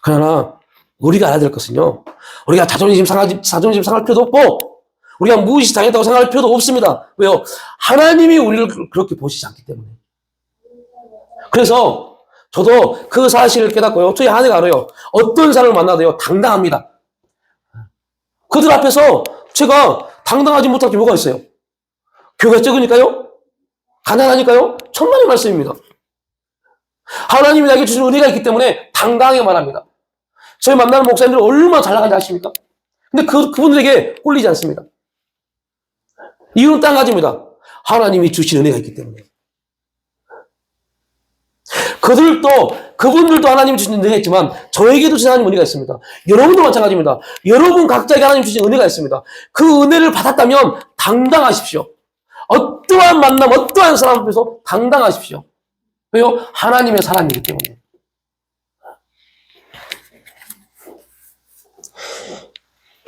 그러나 우리가 알아야 될 것은요, 우리가 자존심 상할 필요도 없고 우리가 무시당했다고 생각할 필요도 없습니다. 왜요? 하나님이 우리를 그렇게 보시지 않기 때문에. 그래서 저도 그 사실을 깨닫고요, 저희 아내가 알아요. 어떤 사람을 만나도요 당당합니다. 그들 앞에서 제가 당당하지 못할 게 뭐가 있어요? 교회가 적으니까요? 가난하니까요? 천만의 말씀입니다. 하나님이 나에게 주신 은혜가 있기 때문에 당당하게 말합니다. 저희 만나는 목사님들은 얼마나 잘 나가는지 아십니까? 근데 그분들에게 꼴리지 않습니다. 이유는 딱 가지입니다. 하나님이 주신 은혜가 있기 때문에. 그분들도 하나님이 주신 은혜가 있지만 저에게도 주신 하나님 은혜가 있습니다. 여러분도 마찬가지입니다. 여러분 각자에게 하나님 주신 은혜가 있습니다. 그 은혜를 받았다면 당당하십시오. 어떠한 만남, 어떠한 사람 앞에서 당당하십시오. 왜요? 하나님의 사람이기 때문에.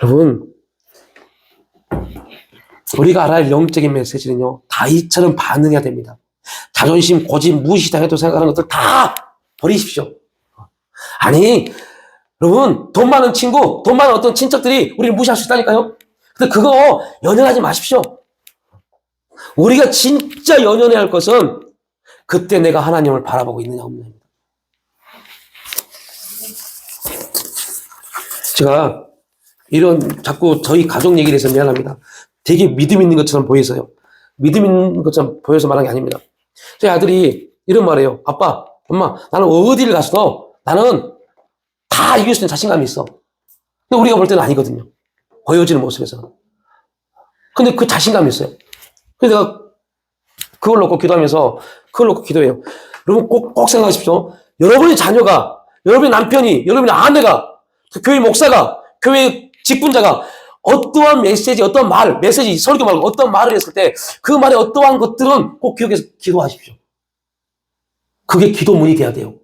여러분, 우리가 알아야 할 영적인 메시지는요, 다윗처럼 반응해야 됩니다. 자존심, 고집, 무시당해도 생각하는 것들 다 버리십시오. 아니, 여러분, 돈 많은 친구, 돈 많은 어떤 친척들이 우리를 무시할 수 있다니까요? 근데 그거 연연하지 마십시오. 우리가 진짜 연연해야 할 것은 그때 내가 하나님을 바라보고 있느냐 없느냐입니다. 제가 자꾸 저희 가족 얘기를 해서 미안합니다. 되게 믿음 있는 것처럼 보여서요. 믿음 있는 것처럼 보여서 말한 게 아닙니다. 저희 아들이 이런 말이에요. 아빠, 엄마, 나는 어디를 가서도 나는 다 이길 수 있는 자신감이 있어. 근데 우리가 볼 때는 아니거든요. 보여지는 모습에서. 근데 그 자신감이 있어요. 그래서 내가 그걸 놓고 기도하면서 그걸 놓고 기도해요. 여러분 꼭 생각하십시오. 여러분의 자녀가, 여러분의 남편이, 여러분의 아내가, 그 교회 목사가, 교회 직분자가 어떠한 메시지, 어떠한 말, 메시지, 설교 말고 어떠한 말을 했을 때 그 말에 어떠한 것들은 꼭 기억해서 기도하십시오. 그게 기도문이 돼야 돼요.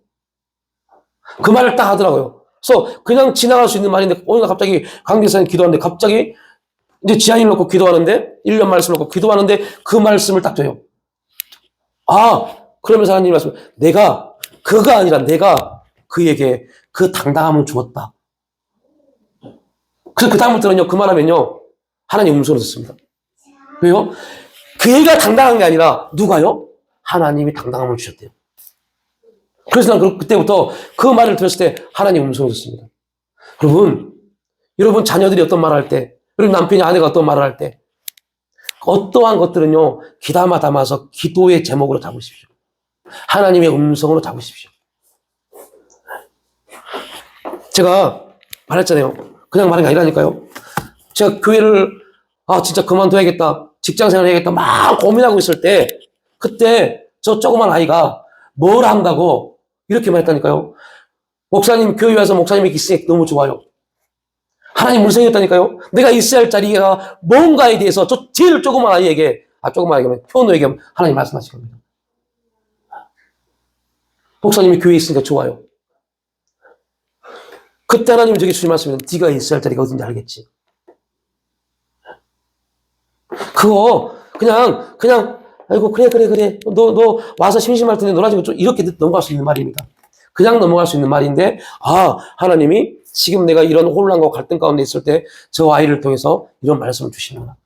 그 말을 딱 하더라고요. 그래서 그냥 지나갈 수 있는 말인데 오늘 갑자기 강대사님 기도하는데 갑자기 이제 지한이를 놓고 기도하는데 1년 말씀을 놓고 기도하는데 그 말씀을 딱 줘요. 아, 그러면서 하나님 말씀, 그가 아니라 내가 그에게 그 당당함을 주었다. 그래서 그 다음부터는요, 그 말하면요, 하나님 음성을 듣습니다. 왜요? 그 애가 당당한 게 아니라, 누가요? 하나님이 당당함을 주셨대요. 그래서 난 그때부터 그 말을 들었을 때 하나님 음성을 듣습니다. 여러분 자녀들이 어떤 말을 할 때, 여러분 남편이 아내가 어떤 말을 할 때, 어떠한 것들은요, 귀담아 담아서 기도의 제목으로 잡으십시오. 하나님의 음성으로 잡으십시오. 제가 말했잖아요. 그냥 말한 게 아니라니까요. 제가 교회를, 진짜 그만둬야겠다. 직장생활 해야겠다. 막 고민하고 있을 때, 그때 저 조그만 아이가 뭘 한다고 이렇게 말했다니까요. 목사님, 교회 와서 목사님이 있으니까 너무 좋아요. 하나님 음성이었다니까요. 내가 있어야 할 자리가 뭔가에 대해서 저 제일 조그만 아이에게, 조그만 아이에게, 효노에게 하나님 말씀하신 겁니다. 목사님이 교회에 있으니까 좋아요. 그때 하나님이 저에게 주신 말씀은 네가 있어야 할 자리가 어딘지 알겠지. 그거 그냥 아이고 그래 너 와서 심심할 텐데 놀아주고 좀 이렇게 넘어갈 수 있는 말입니다. 그냥 넘어갈 수 있는 말인데 하나님이 지금 내가 이런 혼란과 갈등 가운데 있을 때 저 아이를 통해서 이런 말씀을 주시는구나.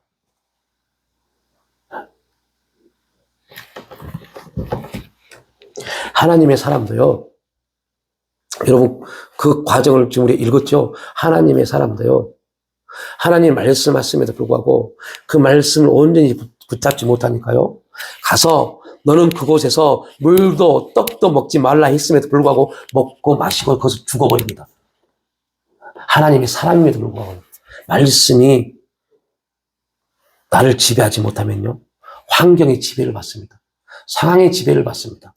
하나님의 사람도요. 여러분 그 과정을 지금 우리 읽었죠. 하나님의 사람도요. 하나님 말씀하심에도 불구하고 그 말씀을 온전히 붙잡지 못하니까요. 가서 너는 그곳에서 물도 떡도 먹지 말라 했음에도 불구하고 먹고 마시고 거기서 죽어버립니다. 하나님의 사람임에도 불구하고 말씀이 나를 지배하지 못하면요. 환경의 지배를 받습니다. 상황의 지배를 받습니다.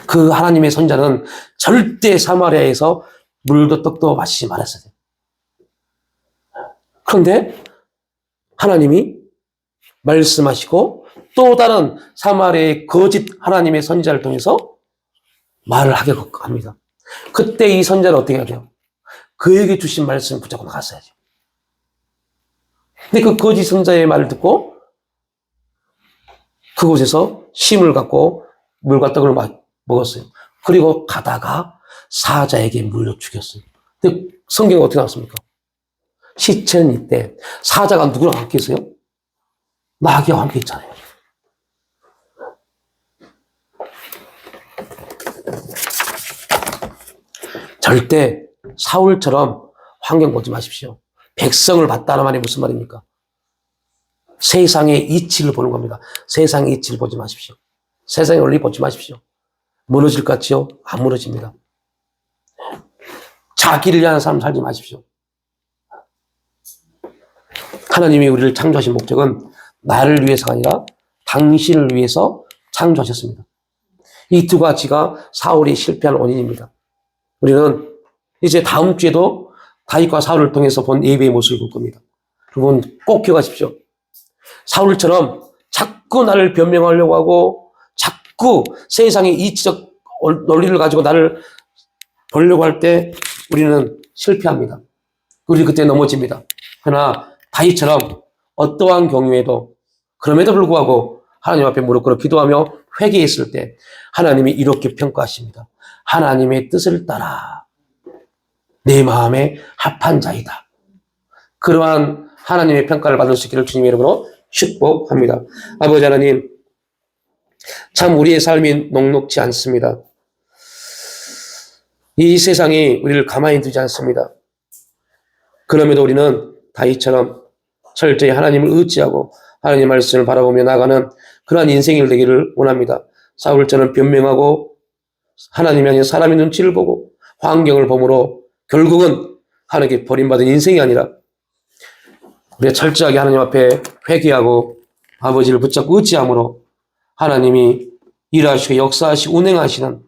그 하나님의 선자는 절대 사마리아에서 물도 떡도 마시지 말았어요. 그런데 하나님이 말씀하시고 또 다른 사마리아의 거짓 하나님의 선지자를 통해서 말을 하게 합니다. 그때 이 선지자는 어떻게 해야 돼요? 그에게 주신 말씀을 붙잡고 나갔어야죠. 근데 그 거짓 선지자의 말을 듣고 그곳에서 힘을 갖고 물과 떡을 먹었어요. 그리고 가다가 사자에게 물려 죽였어요. 근데 성경에 어떻게 나왔습니까? 시체는 이때 사자가 누구랑 함께 있어요? 나귀와 함께 있잖아요. 절대 사울처럼 환경 보지 마십시오. 백성을 봤다는 말이 무슨 말입니까? 세상의 이치를 보는 겁니다. 세상의 이치를 보지 마십시오. 세상의 원리 보지 마십시오. 무너질 것 같지요? 안 무너집니다. 자기를 위한 삶 살지 마십시오. 하나님이 우리를 창조하신 목적은 나를 위해서가 아니라 당신을 위해서 창조하셨습니다. 이 두 가지가 사울이 실패한 원인입니다. 우리는 이제 다음 주에도 다윗과 사울을 통해서 본 예배의 모습을 볼 겁니다. 여러분 꼭 기억하십시오. 사울처럼 자꾸 나를 변명하려고 하고 자꾸 세상의 이치적 논리를 가지고 나를 보려고 할 때 우리는 실패합니다. 우리 그때 넘어집니다. 그러나 다윗처럼 어떠한 경우에도 그럼에도 불구하고 하나님 앞에 무릎 꿇어 기도하며 회개했을 때 하나님이 이렇게 평가하십니다. 하나님의 뜻을 따라 내 마음에 합한 자이다. 그러한 하나님의 평가를 받을 수 있기를 주님의 이름으로 축복합니다. 아버지 하나님, 참 우리의 삶이 녹록지 않습니다. 이 세상이 우리를 가만히 두지 않습니다. 그럼에도 우리는 다윗처럼 철저히 하나님을 의지하고 하나님의 말씀을 바라보며 나가는 그러한 인생이 되기를 원합니다. 사울처럼 변명하고 하나님이 아닌 사람의 눈치를 보고 환경을 보므로 결국은 하나님께 버림받은 인생이 아니라 우리가 철저하게 하나님 앞에 회개하고 아버지를 붙잡고 의지함으로 하나님이 일하시고 역사하시고 운행하시는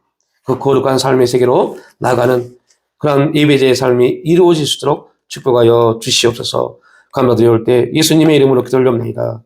그 거룩한 삶의 세계로 나가는 그런 예배자의 삶이 이루어질 수 있도록 축복하여 주시옵소서. 감사드릴 때 예수님의 이름으로 기도를 올립니다.